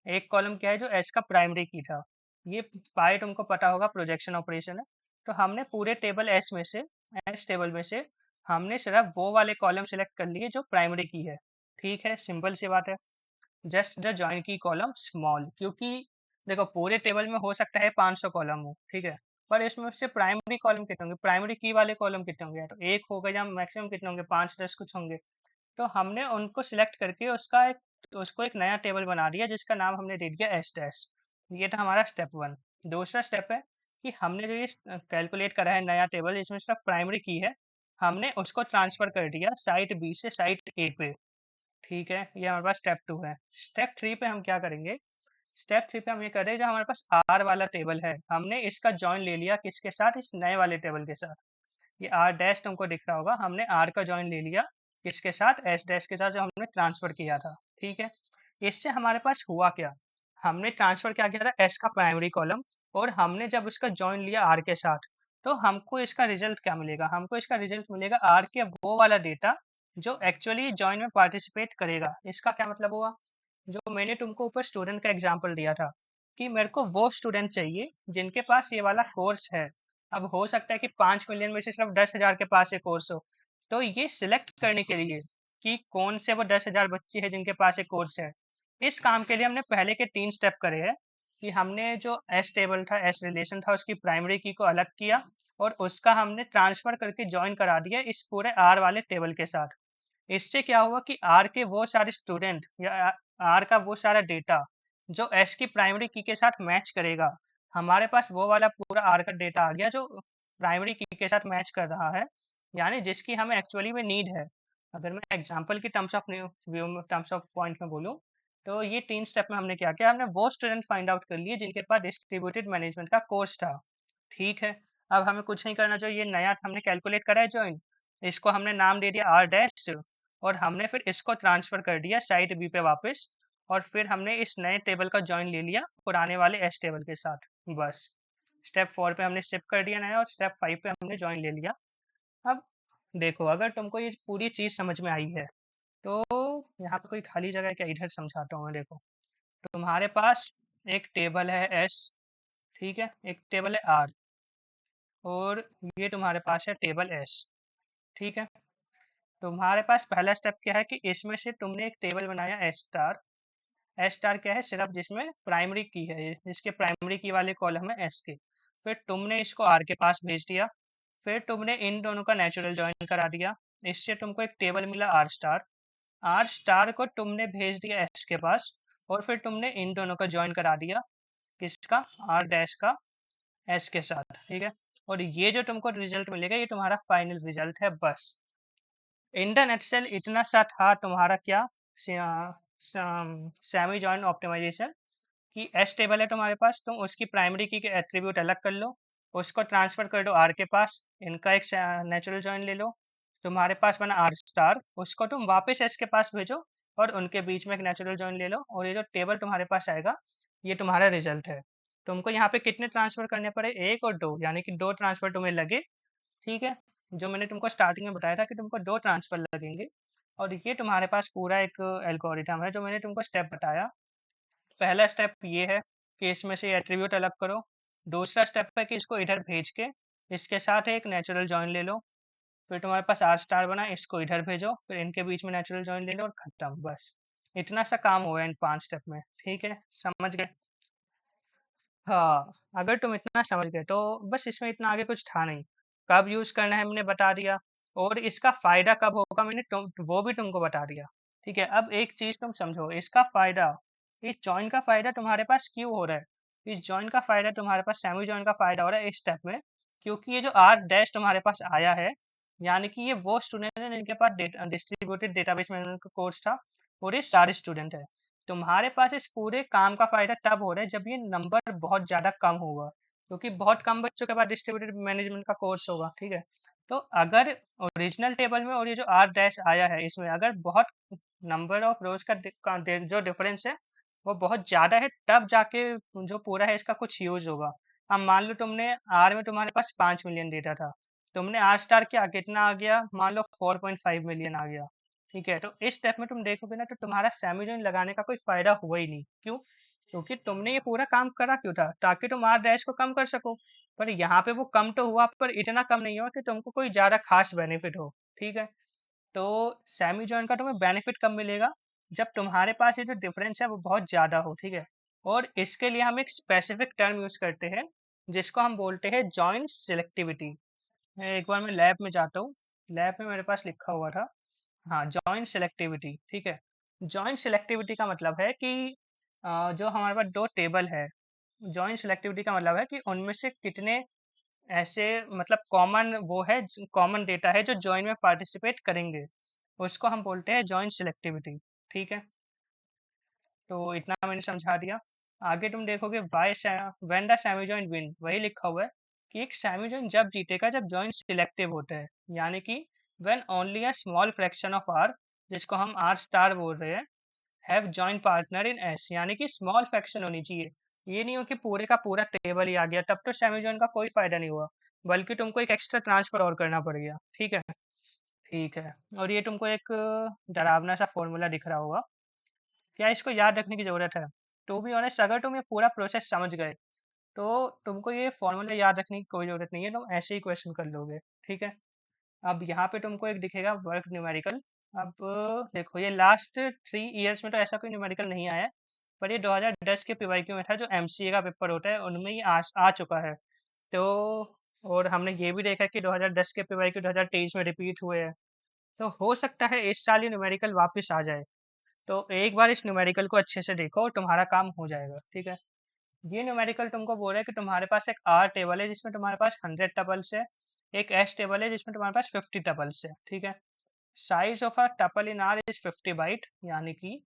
एक कॉलम क्या है, जो एच का प्राइमरी की था। ये पाई तुमको पता होगा प्रोजेक्शन ऑपरेशन है। तो हमने पूरे टेबल एस में से, एस टेबल में से हमने सिर्फ वो वाले कॉलम सेलेक्ट कर लिए जो प्राइमरी की है। ठीक है, सिंपल सी बात है, जस्ट द जॉइन की कॉलम स्मॉल, क्योंकि देखो पूरे टेबल में हो सकता है 500 कॉलम हो। ठीक है, पर इसमें से प्राइमरी कॉलम कितने होंगे, प्राइमरी की वाले कॉलम कितने होंगे, या तो एक होगा या मैक्सिमम कितने होंगे, 5-10 कुछ होंगे। तो हमने उनको सिलेक्ट करके उसको एक नया टेबल बना दिया जिसका नाम हमने दे दिया एस डैश। ये था हमारा स्टेप वन। दूसरा स्टेप है कि हमने जो ये कैलकुलेट करा है नया टेबल, इसमें सिर्फ प्राइमरी की है, हमने उसको ट्रांसफर कर दिया साइट बी से साइट ए पे। ठीक है, ये हमारे पास स्टेप टू है। स्टेप थ्री पे हम क्या करेंगे, स्टेप थ्री पे हम ये कर रहे हैं, जो हमारे पास आर वाला टेबल है, हमने इसका जॉइन ले लिया किसके साथ, इस नए वाले टेबल के साथ। ये आर डैश तुमको दिख रहा होगा, हमने आर का जॉइन ले लिया किसके साथ, एस डैश के साथ, जो हमने ट्रांसफर किया था। ठीक है, इससे हमारे पास हुआ क्या, हमने ट्रांसफर क्या किया था, एस का प्राइमरी कॉलम, और हमने जब उसका जॉइन लिया आर के साथ, तो हमको इसका रिजल्ट क्या मिलेगा, हमको इसका रिजल्ट मिलेगा आर के वो वाला डेटा जो एक्चुअली जॉइन में पार्टिसिपेट करेगा। इसका क्या मतलब हुआ, जो मैंने तुमको ऊपर स्टूडेंट का एग्जांपल दिया था कि मेरे को वो स्टूडेंट चाहिए जिनके पास ये वाला कोर्स है। अब हो सकता है कि 5 मिलियन में से सिर्फ 10,000 के पास ये कोर्स हो। तो ये सिलेक्ट करने के लिए कि कौन से वो 10,000 बच्चे हैं जिनके पास ये कोर्स है, इस काम के लिए हमने पहले के 3 स्टेप करे हैं कि हमने जो एस टेबल था, एस रिलेशन था, उसकी प्राइमरी की को अलग किया और उसका हमने ट्रांसफर करके ज्वाइन करा दिया इस पूरे आर वाले टेबल के साथ। इससे क्या हुआ कि आर के वो सारे स्टूडेंट या आर का वो सारा डेटा जो एस की प्राइमरी की के साथ मैच करेगा, हमारे पास वो वाला पूरा आर का डेटा आ गया जो प्राइमरी की के साथ मैच कर रहा है, यानी जिसकी हमें एक्चुअली में नीड है। अगर मैं एग्जांपल की टर्म्स ऑफ पॉइंट में बोलूँ, तो ये 3 स्टेप में हमने क्या किया, हमने वो स्टूडेंट फाइंड आउट कर लिए जिनके पास डिस्ट्रीब्यूटेड मैनेजमेंट का कोर्स था। ठीक है, अब हमें कुछ नहीं करना, जो ये नया हमने कैलकुलेट करा है जॉइन, इसको हमने नाम दे दिया आर डैश, और हमने फिर इसको ट्रांसफर कर दिया साइड बी पे वापस, और फिर हमने इस नए टेबल का जॉइन ले लिया पुराने वाले एस टेबल के साथ। बस स्टेप 4 पे हमने शिफ्ट कर दिया नया, और स्टेप 5 पे हमने जॉइन ले लिया। अब देखो, अगर तुमको ये पूरी चीज समझ में आई है, तो यहाँ पे कोई खाली जगह है क्या, इधर समझाता हूँ मैं। देखो, तुम्हारे पास एक टेबल है एस, ठीक है, एक टेबल है आर, और ये तुम्हारे पास है टेबल एस। ठीक है, तुम्हारे पास पहला स्टेप क्या है कि इसमें से तुमने एक टेबल बनाया एस स्टार। एस स्टार क्या है, सिर्फ जिसमें प्राइमरी की है, जिसके प्राइमरी की वाले कॉलम है एस के। फिर तुमने इसको आर के पास भेज दिया, फिर तुमने इन दोनों का नेचुरल जॉइन करा दिया, इससे तुमको एक टेबल मिला आर स्टार। आर स्टार को तुमने भेज दिया एस के पास, और फिर तुमने इन दोनों का जॉइन करा दिया, किसका, आर डैश का, एस के साथ। ठीक है, और ये जो तुमको रिजल्ट मिलेगा, ये तुम्हारा फाइनल रिजल्ट है। बस इन द नटसेल इतना सा था तुम्हारा क्या, सेमी जॉइन ऑप्टिमाइजेशन, कि एस टेबल है तुम्हारे पास, तुम उसकी प्राइमरी की के एट्रीब्यूट अलग कर लो, उसको ट्रांसफर कर दो आर के पास, इनका एक नेचुरल जॉइन ले लो, तुम्हारे पास बना आर स्टार, उसको तुम वापस एस के पास भेजो, और उनके बीच में एक नेचुरल जॉइन ले लो, और ये जो टेबल तुम्हारे पास आएगा, ये तुम्हारा रिजल्ट है। तुमको यहाँ पे कितने ट्रांसफर करने पड़े, एक और दो, यानी कि दो ट्रांसफर तुम्हें लगे। ठीक है, जो मैंने तुमको स्टार्टिंग में बताया था कि तुमको दो ट्रांसफर लगेंगे, और ये तुम्हारे पास पूरा एक एल्गोरिथम है जो मैंने तुमको स्टेप बताया। पहला स्टेप ये है कि इसमें से एट्रीब्यूट अलग करो। दूसरा स्टेप है कि इसको इधर भेज के इसके साथ एक नेचुरल जॉइन ले लो। फिर तुम्हारे पास आर स्टार बना, इसको इधर भेजो, फिर इनके बीच में नेचुरल जॉइन ले लो, और खत्म। बस इतना सा काम हुआ है इन 5 स्टेप में। ठीक है, समझ गए? हाँ, अगर तुम इतना समझ गए तो बस, इसमें इतना आगे कुछ था नहीं। कब यूज करना है मैंने बता दिया, और इसका फायदा कब होगा मैंने वो भी तुमको बता दिया। ठीक है, अब एक चीज तुम समझो, इसका फायदा, इस जॉइन का फायदा तुम्हारे पास क्यों हो रहा है। इस जॉइन का फायदा तुम्हारे पास, सेमी जॉइन का फायदा हो रहा है इस स्टेप में, क्योंकि ये जो आर डैश तुम्हारे पास आया है, यानी कि ये वो स्टूडेंट है जिनके पास डिस्ट्रीब्यूटेड डेटाबेस मैनेजमेंट का कोर्स था, और ये सारे स्टूडेंट है। तुम्हारे पास इस पूरे काम का फायदा तब हो रहा है जब ये नंबर बहुत ज्यादा कम होगा, क्योंकि बहुत कम बच्चों के पास डिस्ट्रीब्यूटेड मैनेजमेंट का कोर्स होगा। ठीक है, तो अगर ओरिजिनल टेबल में और ये जो आर डैश आया है, इसमें अगर बहुत नंबर ऑफ रोज जो डिफरेंस है वो बहुत ज्यादा है, तब जाके जो पूरा है इसका कुछ यूज होगा। अब मान लो तुमने आर में तुम्हारे पास 5 मिलियन डेटा था, तुमने आर स्टार किया, कितना आ गया, मान लो 4.5 मिलियन आ गया। ठीक है, तो इस स्टेप में तुम देखोगे ना, तो तुम्हारा सेमीजोन लगाने का कोई फायदा हुआ ही नहीं। क्यों? क्योंकि तुमने ये पूरा काम करा क्यों था, ताकि तुम आर डैश को कम कर सको। पर यहाँ पे वो कम तो हुआ, पर इतना कम नहीं हुआ कि तुमको कोई ज्यादा खास बेनिफिट हो। ठीक है, तो सेमी जॉइन का तुम्हें बेनिफिट कब मिलेगा, जब तुम्हारे पास ये जो डिफरेंस है वो बहुत ज्यादा हो। ठीक है, और इसके लिए हम एक स्पेसिफिक टर्म यूज करते हैं, जिसको हम बोलते हैं जॉइन सिलेक्टिविटी। एक बार मैं लैब में जाता हूँ, लैब में मेरे पास लिखा हुआ था, हाँ, जॉइंट सेलेक्टिविटी। ठीक है, जॉइंट सेलेक्टिविटी का मतलब है कि जो हमारे पास दो टेबल है, जॉइंट सेलेक्टिविटी का मतलब है कि उनमें से कितने ऐसे, मतलब कॉमन वो है, कॉमन डेटा है जो जॉइन में पार्टिसिपेट करेंगे, उसको हम बोलते हैं जॉइंट सेलेक्टिविटी। ठीक है, तो इतना मैंने समझा दिया। आगे तुम देखोगे why when the semi join win, वही लिखा हुआ है कि एक सेमी जॉइन जब जीतेगा जब जॉइंट सिलेक्टिव होता है, यानी कि when only a small fraction of R, जिसको हम आर स्टार बोल रहे हैं, have joint partner in S, यानी कि स्मॉल फ्रैक्शन होनी चाहिए। ये नहीं हो कि पूरे का पूरा टेबल ही आ गया, तब तो सेमी जॉइन का कोई फायदा नहीं हुआ, बल्कि तुमको एक एक्स्ट्रा ट्रांसफर और करना पड़ गया। ठीक है, ठीक है, और ये तुमको एक डरावना सा फॉर्मूला दिख रहा होगा, क्या इसको याद रखने की ज़रूरत है? टू बी ऑनेस्ट, अगर तुम ये पूरा प्रोसेस समझ गए, तो तुमको ये फॉर्मूला याद रखने की कोई ज़रूरत नहीं है, तुम ऐसे ही क्वेश्चन कर लोगे। ठीक है, अब यहाँ पे तुमको एक दिखेगा वर्क न्यूमेरिकल। अब देखो, ये लास्ट 3 इयर्स में तो ऐसा कोई न्यूमेरिकल नहीं आया है, पर ये 2010 के पीवाईक्यू में था, जो एमसीए का पेपर होता है उनमें ही आ चुका है। तो और हमने ये भी देखा कि 2010 के पीवाईक्यू 2023 में रिपीट हुए हैं, तो हो सकता है इस साल ये न्यूमेरिकल वापस आ जाए। तो एक बार इस न्यूमेरिकल को अच्छे से देखो और तुम्हारा काम हो जाएगा। ठीक है, ये न्यूमेरिकल तुमको बोल रहा है कि तुम्हारे पास एक आर टेबल है जिसमें तुम्हारे पास 100 टपल्स है, एक एस टेबल है जिसमें तुम्हारे पास 50 टपल्स है। ठीक है, size of a tuple in R is 50 byte, यानी कि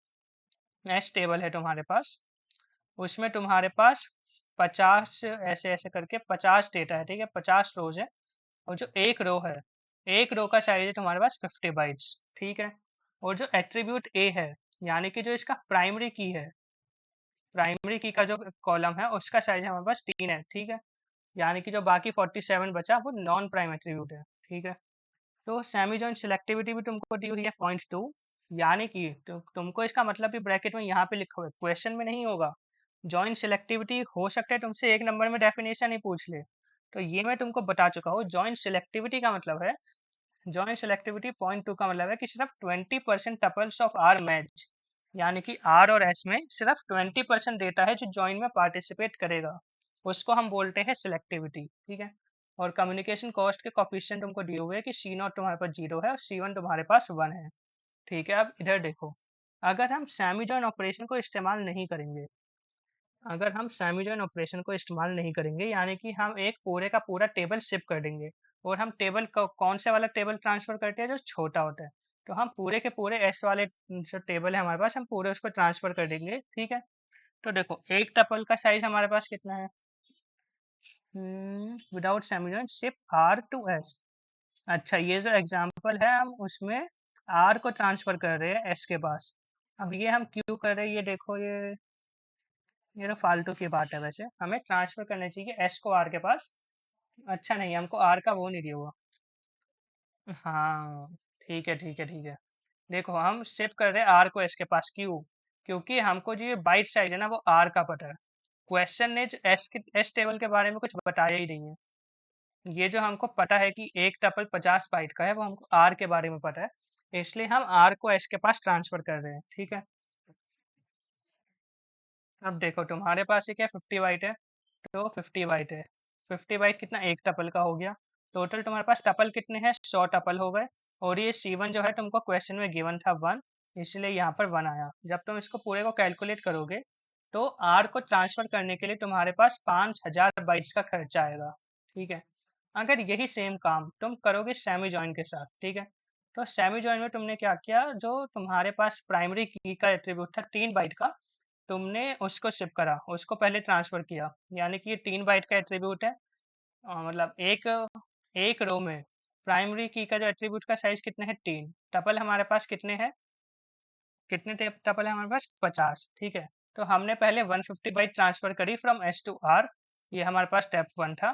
एस टेबल है तुम्हारे पास, उसमें तुम्हारे पास 50 ऐसे ऐसे करके 50 डेटा है, ठीक है, 50 रोज है। और जो एक रो है, एक रो का साइज है तुम्हारे पास 50 बाइट्स, ठीक है। और जो एट्रीब्यूट ए है, यानी कि जो इसका प्राइमरी की है, प्राइमरी की का जो कॉलम है उसका साइज हमारे पास 3 है, ठीक है। यानी कि जो बाकी 47 बचा वो नॉन प्राइम एट्रीब्यूट है, ठीक है। तो सेमी जॉइंट सिलेक्टिविटी भी तुमको दी हुई है 0.2, यानी कि तुमको इसका मतलब भी ब्रैकेट में यहाँ पे लिखा हुआ है, क्वेश्चन में नहीं होगा। जॉइंट सिलेक्टिविटी हो सकता है तुमसे एक नंबर में डेफिनेशन ही पूछ ले, तो ये मैं तुमको बता चुका हूँ। जॉइंट सिलेक्टिविटी का मतलब है, जॉइंट सिलेक्टिविटी 0.2 का मतलब है कि सिर्फ 20% टपल्स ऑफ आर मैच, यानी कि आर और एस में सिर्फ 20% डेटा है जो जॉइन में पार्टिसिपेट करेगा, उसको हम बोलते हैं सिलेक्टिविटी, ठीक है। और कम्युनिकेशन कॉस्ट के कॉफिशिएंट तुमको दिए हुए हैं कि सी नॉट तुम्हारे पास 0 है और सी वन तुम्हारे पास 1 है, ठीक है। अब इधर देखो, अगर हम सेमी जॉइन ऑपरेशन को इस्तेमाल नहीं करेंगे, अगर हम सेमी जॉइन ऑपरेशन को इस्तेमाल नहीं करेंगे, यानी कि हम एक पूरे का पूरा टेबल शिफ्ट कर देंगे, और हम टेबल कौन से वाला टेबल ट्रांसफर करते हैं, जो छोटा होता है। तो हम पूरे के पूरे एस वाले जो टेबल है हमारे पास, हम पूरे उसको ट्रांसफर कर देंगे, ठीक है। तो देखो एक टपल का साइज हमारे पास कितना है, without semi join shift R to S. अच्छा, ये जो एग्जाम्पल है हम उसमें आर को ट्रांसफर कर रहे हैं एस के पास। अब ये हम क्यों कर रहे हैं, ये देखो, ये तो फालतू की बात है, वैसे हमें ट्रांसफर करना चाहिए एस को आर के पास। अच्छा नहीं, हमको आर का वो नहीं दिया हुआ। हाँ, ठीक है ठीक है ठीक है। देखो हम शिफ्ट कर रहे हैं आर को एस के पास, क्यों? क्योंकि हमको जो ये बाइट साइज है ना वो आर का पता है। क्वेश्चन ने जो एस टेबल के बारे में कुछ बताया ही नहीं है। ये जो हमको पता है कि एक टपल 50 बाइट का है, वो हमको आर के बारे में पता है, इसलिए हम आर को एस के पास ट्रांसफर कर रहे हैं, ठीक है। अब देखो तुम्हारे पास ये क्या 50 बाइट है, तो 50 बाइट है, 50 बाइट कितना, एक टपल का हो गया। टोटल तुम्हारे पास टपल कितने हैं, 100 टपल हो गए। और ये C1 जो है तुमको क्वेश्चन में गिवन था 1, इसलिए यहाँ पर 1 आया। जब तुम इसको पूरे को कैलकुलेट करोगे तो आर को ट्रांसफर करने के लिए तुम्हारे पास 5000 बाइट्स का खर्चा आएगा, ठीक है। अगर यही सेम काम तुम करोगे सेमी जॉइन के साथ, ठीक है, तो सेमी जॉइन में तुमने क्या किया, जो तुम्हारे पास प्राइमरी की का एट्रीब्यूट था 3 बाइट का, तुमने उसको शिफ्ट करा, उसको पहले ट्रांसफर किया, यानी कि ये 3 बाइट का एट्रीब्यूट है। मतलब एक एक रो में प्राइमरी की का जो एट्रीब्यूट का साइज कितने हैं, 3 टपल हमारे पास कितने हैं, कितने टपल है हमारे पास, 50, ठीक है। तो हमने पहले 150 बाइट ट्रांसफर करी फ्रॉम एस टू आर, ये हमारे पास स्टेप 1 था।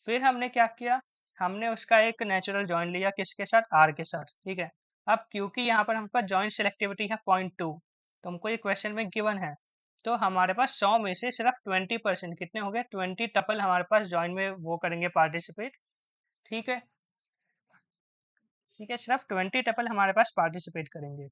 फिर हमने क्या किया, हमने उसका एक नेचुरल जॉइन लिया, किसके साथ, आर के साथ, ठीक है। अब क्योंकि यहाँ पर हमारे पास जॉइंट सिलेक्टिविटी है 0.2, तुमको ये क्वेश्चन में गिवन है, तो हमारे पास 100 में से सिर्फ 20%, कितने हो गए, 20 टपल हमारे पास जॉइन में वो करेंगे पार्टिसिपेट, ठीक है। ठीक है, सिर्फ 20 टपल हमारे पास पार्टिसिपेट करेंगे,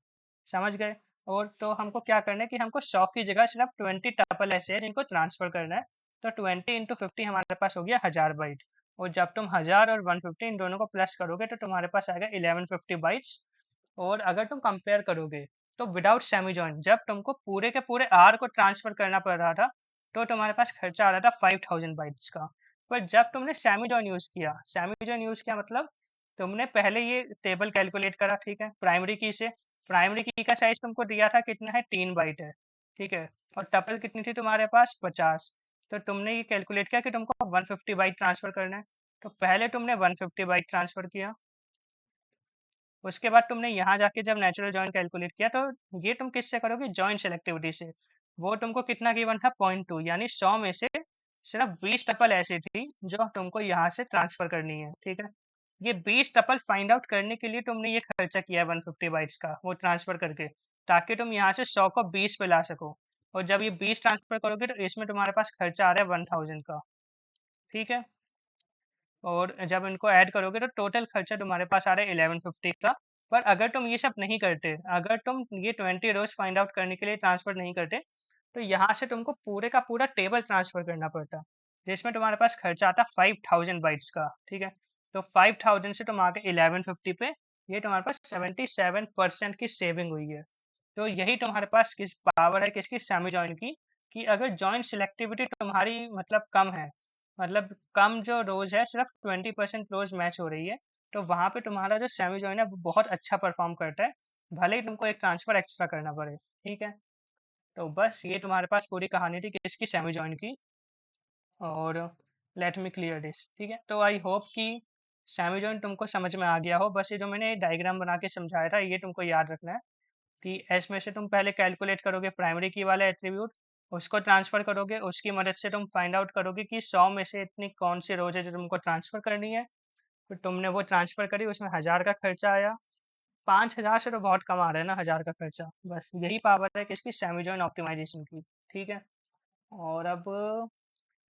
समझ गए। और तो हमको क्या करना है कि हमको 100 की जगह सिर्फ 20 टपल ऐसे हैं जिनको ट्रांसफर करना है। तो 20 × 50 हमारे पास हो गया 1000 बाइट। और जब तुम 1000 और 150 इन दोनों को प्लस करोगे तो तुम्हारे पास आएगा 1150 बाइट्स। और अगर तुम कंपेयर करोगे तो विदाउट सेमी जॉइन जब तुमको पूरे के पूरे आर को ट्रांसफर करना पड़ रहा था, तो तुम्हारे पास खर्चा आ रहा था 5000 बाइट्स का। पर जब तुमने सेमी जॉइन यूज किया, सेमी जॉइन यूज किया मतलब तुमने पहले ये टेबल कैलकुलेट करा, ठीक है, प्राइमरी की से। प्राइमरी की का साइज तुमको दिया था कितना है, 3 बाइट है, ठीक है। और टपल कितनी थी तुम्हारे पास, 50। तो तुमने ये कैलकुलेट किया कि तुमको 150 बाइट ट्रांसफर करना है, तो पहले तुमने 150 बाइट ट्रांसफर किया। उसके बाद तुमने यहाँ जाके जब नेचुरल जॉइन कैलकुलेट किया, तो ये तुम किससे करोगे, जॉइंट सेलेक्टिविटी से। वो तुमको कितना गिवन था, 0.2, यानी 100 में से सिर्फ 20 टपल ऐसी थी जो तुमको यहाँ से ट्रांसफर करनी है, ठीक है। ये 20 टपल फाइंड आउट करने के लिए तुमने ये खर्चा किया है 150 बाइट्स का, वो ट्रांसफर करके, ताकि तुम यहाँ से 100 को 20 पे ला सको। और जब ये 20 ट्रांसफर करोगे तो इसमें तुम्हारे पास खर्चा आ रहा है 1000 का, ठीक है। और जब इनको ऐड करोगे तो टोटल खर्चा तुम्हारे पास आ रहा है 1150 का। पर अगर तुम ये सब नहीं करते, अगर तुम ये 20 रोज फाइंड आउट करने के लिए ट्रांसफर नहीं करते, तो यहाँ से तुमको पूरे का पूरा टेबल ट्रांसफर करना पड़ता, जिसमें तुम्हारे पास खर्चा आता 5000 बाइट्स का, ठीक है। तो 5000 से तुम आगे 1150 पे, ये तुम्हारे पास 77% की सेविंग हुई है। तो यही तुम्हारे पास किस पावर है, किसकी, सेमी जॉइन की, कि अगर जॉइंट सिलेक्टिविटी तुम्हारी मतलब कम है, मतलब कम जो रोज है, सिर्फ 20% रोज मैच हो रही है, तो वहाँ पे तुम्हारा जो सेमी जॉइन है वो बहुत अच्छा परफॉर्म करता है, भले ही तुमको एक ट्रांसफर एक्स्ट्रा करना पड़े। ठीक है, तो बस ये तुम्हारे पास पूरी कहानी थी किसकी, सेमी जॉइन की। और लेट मी क्लियर दिस। ठीक है, तो आई होप कि सेमी जॉइन तुमको समझ में आ गया हो। बस ये जो मैंने डायग्राम बना के समझाया था ये तुमको याद रखना है कि एस में से तुम पहले कैलकुलेट करोगे प्राइमरी की वाला एट्रीब्यूट, उसको ट्रांसफर करोगे, उसकी मदद से तुम फाइंड आउट करोगे कि 100 में से इतनी कौन सी रोज है जो तुमको ट्रांसफर करनी है। फिर तुमने वो ट्रांसफर करी, उसमें 1000 का खर्चा आया। 5000 से तो बहुत कम आ रहा है ना 1000 का खर्चा। बस यही पावर है किसकी, सेमी जॉइन ऑप्टिमाइजेशन की। ठीक है, और अब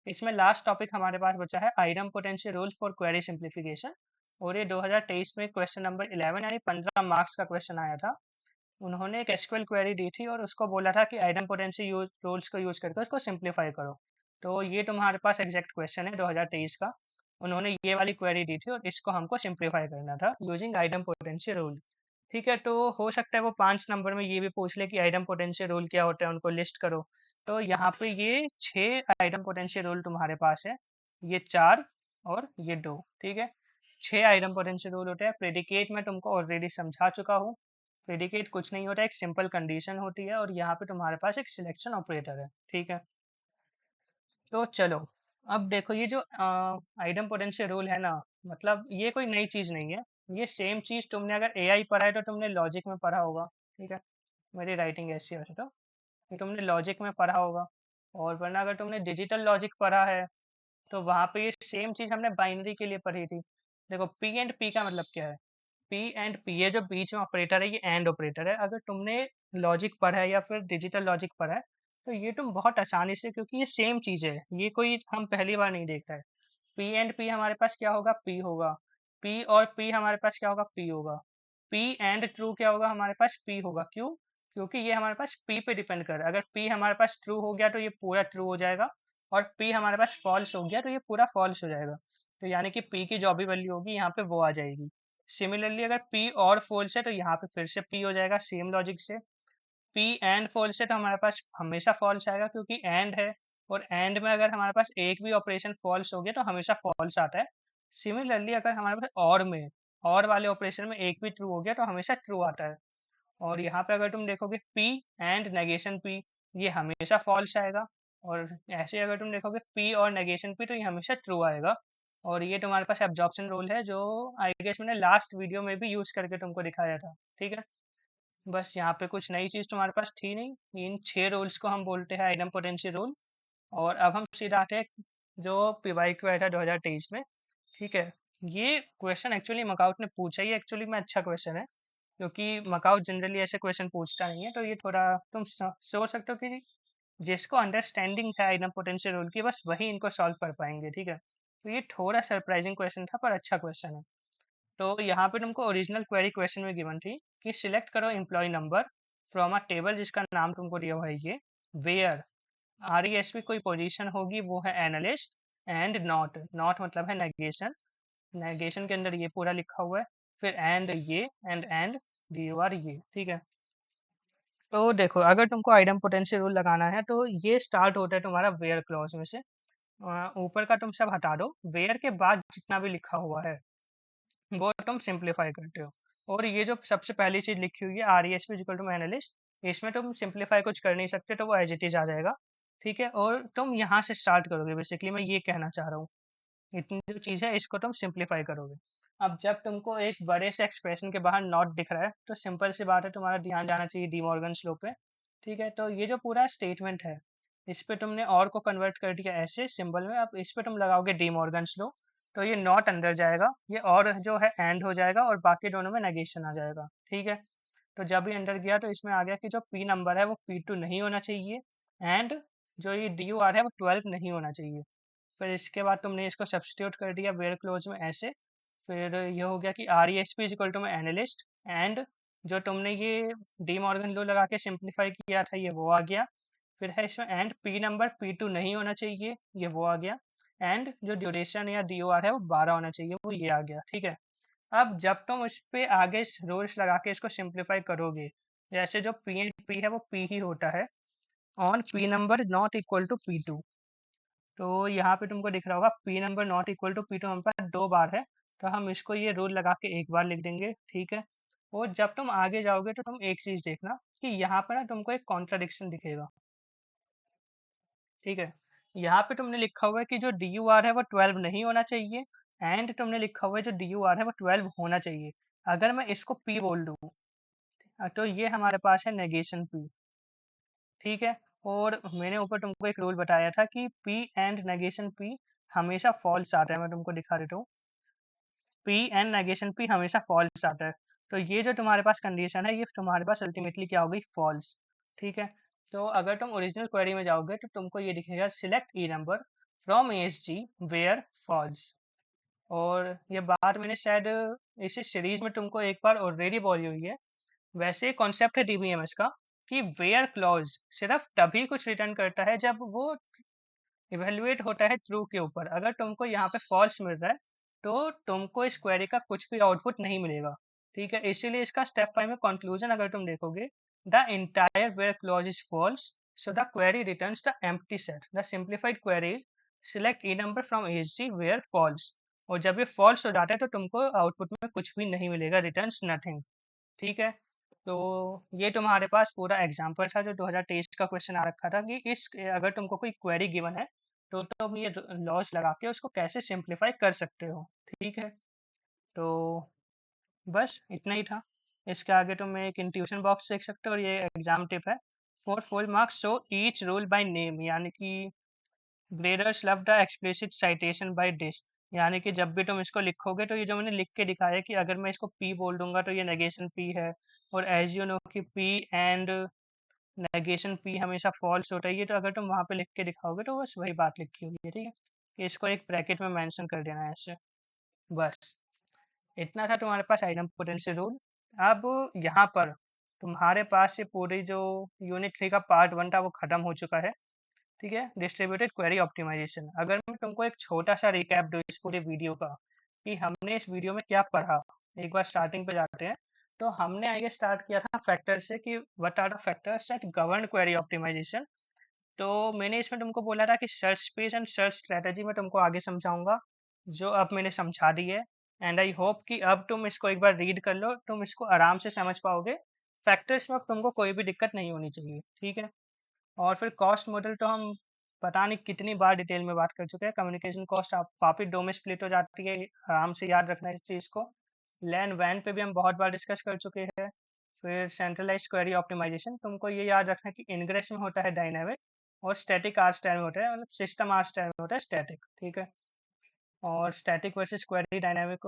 इसमें लास्ट टॉपिक हमारे पास बचा है idem potential rule for query simplification. और ये 2023 में क्वेश्चन नंबर 11 यानी 15 मार्क्स का क्वेश्चन आया था। उन्होंने एक एसक्यूएल क्वेरी दी थी और उसको बोला था कि आइडम पोटेंशियल यूज रूल्स को यूज करके उसको सिंप्लीफाई करो। तो ये तुम्हारे पास एग्जैक्ट क्वेश्चन है 2023 का। उन्होंने ये वाली क्वेरी दी थी और इसको हमको सिंप्लीफाई करना था यूजिंग आइडम पोटेंशियल रूल। ठीक है, तो हो सकता है वो 5 नंबर में ये भी पूछ ले कि आइडम पोटेंशियल रूल क्या होता है, उनको लिस्ट करो। तो यहाँ पे ये 6 आइडम पोटेंशियल रूल तुम्हारे पास है, ये 4 और ये 2। ठीक है, 6 आइडम पोटेंशियल रूल होते हैं। प्रेडिकेट में तुमको ऑलरेडी समझा चुका हूँ। प्रेडिकेट कुछ नहीं होता, एक सिंपल कंडीशन होती है और यहाँ पे तुम्हारे पास एक सिलेक्शन ऑपरेटर है। ठीक है, तो चलो अब देखो ये जो आइडम पोटेंशियल रूल है ना, मतलब ये कोई नई चीज नहीं है। ये सेम चीज तुमने अगर एआई पढ़ा है तो तुमने लॉजिक में पढ़ा होगा। ठीक है, मेरी राइटिंग ऐसी है वैसे तो, ये तुमने लॉजिक में पढ़ा होगा। और वरना अगर तुमने डिजिटल लॉजिक पढ़ा है तो वहाँ पे ये सेम चीज हमने बाइनरी के लिए पढ़ी थी। देखो पी एंड पी का मतलब क्या है, पी एंड पी, ये जो बीच में ऑपरेटर है ये एंड ऑपरेटर है। अगर तुमने लॉजिक पढ़ा है या फिर डिजिटल लॉजिक पढ़ा है तो ये तुम बहुत आसानी से, क्योंकि ये सेम चीज़ है, ये कोई हम पहली बार नहीं देख रहे हैं। पी एंड पी हमारे पास क्या होगा, पी होगा। पी और पी हमारे पास क्या होगा, पी होगा। पी एंड ट्रू क्या होगा, हमारे पास पी होगा। क्यों, क्योंकि ये हमारे पास पी पे डिपेंड कर रहा है। अगर पी हमारे पास ट्रू हो गया तो ये पूरा ट्रू हो जाएगा, और पी हमारे पास फॉल्स हो गया तो ये पूरा फॉल्स हो जाएगा। तो यानी कि पी की जो भी वैल्यू होगी यहाँ पे वो आ जाएगी। सिमिलरली अगर P और फॉल्स है तो यहाँ पे फिर से P हो जाएगा सेम लॉजिक से। P एंड फॉल्स है तो हमारे पास हमेशा फॉल्स आएगा क्योंकि एंड है, और एंड में अगर हमारे पास एक भी ऑपरेशन फॉल्स हो गया तो हमेशा फॉल्स आता है। सिमिलरली अगर हमारे पास और में, और वाले ऑपरेशन में एक भी ट्रू हो गया तो हमेशा ट्रू आता है। और यहाँ पे अगर तुम देखोगे P एंड नेगेशन P, ये हमेशा फॉल्स आएगा। और ऐसे अगर तुम देखोगे P और नेगेशन P तो ये हमेशा ट्रू आएगा। और ये तुम्हारे पास एब्जॉर्प्शन रूल है जो आई गेस मैंने लास्ट वीडियो में भी यूज करके तुमको दिखाया था। ठीक है, बस यहाँ पे कुछ नई चीज तुम्हारे पास थी नहीं। इन 6 रूल्स को हम बोलते हैं आइडम पोटेंशियल रूल। और अब हम सीधा आते हैं जो पीवाई क्यू आया था 2023 में। ठीक है, ये क्वेश्चन एक्चुअली मकाउट ने पूछा ही एक्चुअली में अच्छा क्वेश्चन है, क्योंकि मकाउट जनरली ऐसे क्वेश्चन पूछता नहीं है। तो ये थोड़ा तुम सोच सकते हो कि जिसको अंडरस्टैंडिंग है आइडम पोटेंशियल रूल की बस वही इनको सॉल्व कर पाएंगे। ठीक है, तो ये थोड़ा सरप्राइजिंग क्वेश्चन था पर अच्छा क्वेश्चन है। तो यहाँ पे तुमको ओरिजिनल क्वेरी क्वेश्चन में गिवन थी कि सिलेक्ट करो employ number from a table जिसका नाम तुमको दिया हुआ है ये, where R E S P कोई पोजीशन होगी वो है एनालिस्ट, एंड नॉट, नॉट मतलब है नेगेशन, नेगेशन के अंदर ये पूरा लिखा हुआ है। फिर एंड ये, एंड डी यू आर ये। ठीक है, तो देखो अगर तुमको आइडम पोटेंशियल रूल लगाना है तो ये स्टार्ट होता है तुम्हारा वेयर क्लॉज में से। ऊपर का तुम सब हटा दो, वेयर के बाद जितना भी लिखा हुआ है वो तुम सिंप्लीफाई करते हो। और ये जो सबसे पहली चीज लिखी हुई है R E S P equal to analyst, इसमें तुम सिंप्लीफाई कुछ कर नहीं सकते तो वो एज इट इज आ जाएगा। ठीक है, और तुम यहाँ से स्टार्ट करोगे, बेसिकली मैं ये कहना चाह रहा हूँ। इतनी जो चीज़ है इसको तुम सिंप्लीफाई करोगे। अब जब तुमको एक बड़े से एक्सप्रेशन के बाहर नॉट दिख रहा है तो सिंपल सी बात है तुम्हारा ध्यान जाना चाहिए डी मॉर्गन लॉ पे। ठीक है, तो ये जो पूरा स्टेटमेंट है इस पे तुमने और को कन्वर्ट कर दिया ऐसे सिंबल में। अब इस पे तुम लगाओगे डी मॉर्गन लॉ, तो ये नॉट अंदर जाएगा, ये और जो है एंड हो जाएगा और बाकी दोनों में नेगेशन आ जाएगा। ठीक है, तो जब ये अंदर गया तो इसमें आ गया कि जो पी नंबर है वो P2 नहीं होना चाहिए, एंड जो ये डी यू आर है वो 12 नहीं होना चाहिए। फिर इसके बाद तुमने इसको सब्स्टिट्यूट कर दिया वेयर क्लोज में ऐसे। फिर ये हो गया कि R E S P is equal to में एनालिस्ट, एंड जो तुमने ये डी मॉर्गन लो लगा के सिंप्लीफाई किया था ये वो आ गया। फिर है इसमें एंड पी नंबर P2 नहीं होना चाहिए, ये वो आ गया। एंड जो ड्यूरेशन या डी ओ आर है वो 12 होना चाहिए, वो ये आ गया। ठीक है, अब जब तुम इस पे आगे रूल्स लगा के इसको सिंप्लीफाई करोगे, जैसे जो पी एंड पी है वो पी ही होता है on P number not equal to P2। तो यहाँ पे तुमको दिख रहा होगा P number not equal to P2 हमारे पास 2 बार है, तो हम इसको ये रूल लगा के एक बार लिख देंगे, ठीक है। और जब तुम आगे जाओगे तो तुम एक चीज़ देखना कि यहाँ पर ना तुमको एक कॉन्ट्राडिक्शन दिखेगा, ठीक है। यहाँ पे तुमने लिखा हुआ है कि जो डी यू आर है वो 12 नहीं होना चाहिए, एंड तुमने लिखा हुआ है जो डी यू आर है वो 12 होना चाहिए। अगर मैं इसको पी बोल दूँ तो ये हमारे पास है नेगेशन पी, ठीक है। और मैंने ऊपर तुमको एक रूल बताया था कि पी एंड नेगेशन पी हमेशा फॉल्स आता है। मैं तुमको दिखा देता हूँ, पी एंड नेगेशन पी हमेशा फॉल्स आता है। तो ये जो तुम्हारे पास कंडीशन है ये तुम्हारे पास अल्टीमेटली क्या हो गई, फॉल्स, ठीक है। तो अगर तुम ओरिजिनल क्वेरी में जाओगे तो तुमको ये दिखेगा select E number from S G where false. और ये बात मैंने शायद इसी सीरीज में तुमको एक बार ऑलरेडी बोली हुई है। वैसे कॉन्सेप्ट है डीबीएमएस का कि वेयर क्लॉज सिर्फ तभी कुछ रिटर्न करता है जब वो इवेल्युएट होता है ट्रू के ऊपर। अगर तुमको यहाँ पे फॉल्स मिल रहा है तो तुमको इस क्वेरी का कुछ भी आउटपुट नहीं मिलेगा, ठीक है। इसीलिए इसका स्टेप 5 में कंक्लूजन अगर तुम देखोगे, the entire where clause is false so the query returns the empty set. The simplified query select E number from S G where false. और जब ये फॉल्स हो जाता है तो तुमको आउटपुट में कुछ भी नहीं मिलेगा, रिटर्न्स नथिंग, ठीक है। तो ये तुम्हारे पास पूरा एग्जाम्पल था जो 2023 का क्वेश्चन आ रखा था कि इस अगर तुमको कोई क्वेरी गिवन है तो तुम ये लॉज लगा के उसको कैसे सिंप्लीफाई कर सकते हो, ठीक है। तो बस इतना ही था। इसके आगे तुम एक इंट्यूशन बॉक्स देख सकते हो और ये एग्जाम टिप है। For full marks show each rule by name, यानी कि graders love the explicit citation by this. यानी कि जब भी तुम इसको लिखोगे तो ये जो मैंने लिख के दिखाया है कि अगर मैं इसको पी बोल दूंगा तो ये नेगेशन पी है, और एज यू नो कि पी एंड नेगेशन पी हमेशा फॉल्स होता है। ये तो अगर तुम वहाँ पे लिख के दिखाओगे तो बस वही बात लिखी हुई है, ठीक है। कि इसको एक ब्रैकेट में मेंशन कर देना है ऐसे, बस इतना था तुम्हारे पास आइटम पोटेंशियल रूल। अब यहाँ पर तुम्हारे पास ये पूरी जो यूनिट 3 का पार्ट 1 था वो खत्म हो चुका है, ठीक है। Distributed query optimization. अगर मैं तुमको एक छोटा सा रिकैप दूँ इस पूरे वीडियो का कि हमने इस वीडियो में क्या पढ़ा, एक बार स्टार्टिंग पे जाते हैं। तो हमने आगे स्टार्ट किया था फैक्टर से कि what are the factors that govern query optimization. तो मैंने इसमें तुमको बोला था कि search space and search strategy में तुमको आगे समझाऊंगा, जो अब मैंने समझा दी है। एंड आई होप कि अब तुम इसको एक बार रीड कर लो, तुम इसको आराम से समझ पाओगे। फैक्टर्स में अब तुमको कोई भी दिक्कत नहीं होनी चाहिए, ठीक है। और फिर कॉस्ट मॉडल तो हम पता नहीं कितनी बार डिटेल में बात कर चुके हैं। कम्युनिकेशन कॉस्ट आप वापिस दो में स्प्लिट हो जाती है, आराम से याद रखना इस चीज़ को। लैन वैन पे भी हम बहुत बार डिस्कस कर चुके हैं। फिर सेंट्रलाइज्ड क्वेरी ऑप्टिमाइजेशन, तुमको ये याद रखना कि इनग्रेस में होता है डायनामिक और स्टैटिक आर स्टाइल में होता है, मतलब सिस्टम आर स्टाइल में होता है स्टैटिक, ठीक है। और static versus dynamic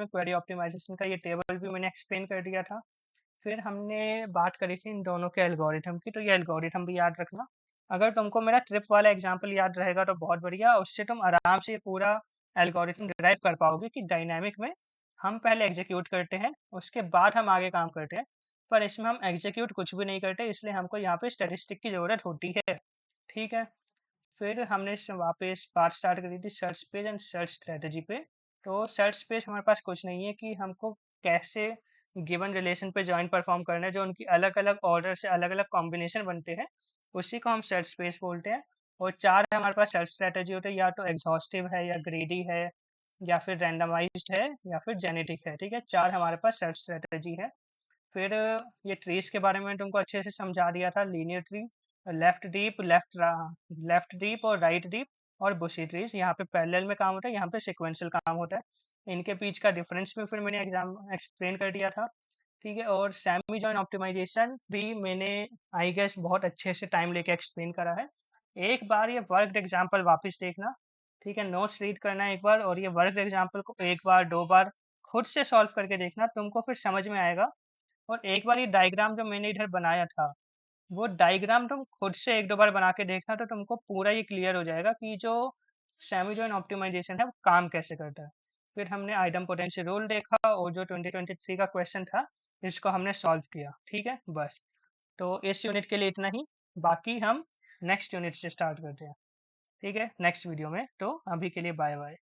query optimization का ये टेबल भी मैंने एक्सप्लेन कर दिया था। फिर हमने बात करी थी इन दोनों के एल्गोरिथम की, तो ये एल्गोरिथम भी याद रखना। अगर तुमको मेरा ट्रिप वाला एग्जांपल याद रहेगा तो बहुत बढ़िया, उससे तुम आराम से ये पूरा एल्गोरिथम डिराइव कर पाओगे कि डायनामिक में हम पहले एग्जीक्यूट करते हैं, उसके बाद हम आगे काम करते हैं। पर इसमें हम एग्जीक्यूट कुछ भी नहीं करते, इसलिए हमको यहाँ पे स्टेटिस्टिक की ज़रूरत होती है, ठीक है। फिर हमने वापस बात स्टार्ट करी थी search space and search strategy पे। तो सर्च स्पेस हमारे पास कुछ नहीं है कि हमको कैसे गिवन रिलेशन पे जॉइन परफॉर्म करना है, जो उनकी अलग अलग ऑर्डर से अलग अलग कॉम्बिनेशन बनते हैं, उसी को हम सर्च स्पेस बोलते हैं। और चार हमारे पास सर्च स्ट्रेटजी होते हैं, या तो एग्जॉस्टिव है, या ग्रीडी है, या फिर रैंडमाइज्ड है, या फिर जेनेटिक है, ठीक है। चार हमारे पास सर्च स्ट्रेटजी है। फिर ये ट्रीज के बारे में तुमको अच्छे से समझा दिया था, लीनियर ट्री, लेफ्ट डीप और राइट डीप, और बुशी ट्रीज यहाँ पे पैरेलल में काम होता है, यहाँ पे सिक्वेंशियल काम होता है। इनके बीच का डिफरेंस भी फिर मैंने एग्जाम एक्सप्लेन कर दिया था, ठीक है। और सेमी जॉइन ऑप्टिमाइजेशन भी मैंने आई गेस बहुत अच्छे से टाइम लेके एक्सप्लेन करा है। एक बार ये वर्कड एग्जाम्पल वापस देखना, ठीक है। नोट्स रीड करना एक बार, और ये वर्कड एग्जाम्पल को एक बार दो बार खुद से सॉल्व करके देखना, तुमको फिर समझ में आएगा। और एक बार ये डायग्राम जो मैंने इधर बनाया था, वो डायग्राम तुम खुद से एक दो बार बना के देखना, तो तुमको पूरा ये क्लियर हो जाएगा कि जो सेमी जॉइन ऑप्टिमाइजेशन है वो काम कैसे करता है। फिर हमने आइटम पोटेंशियल रूल देखा, और जो 2023 का क्वेश्चन था इसको हमने सॉल्व किया, ठीक है। बस तो इस यूनिट के लिए इतना ही, बाकी हम नेक्स्ट यूनिट से स्टार्ट करते हैं, ठीक है, नेक्स्ट वीडियो में। तो अभी के लिए बाय बाय।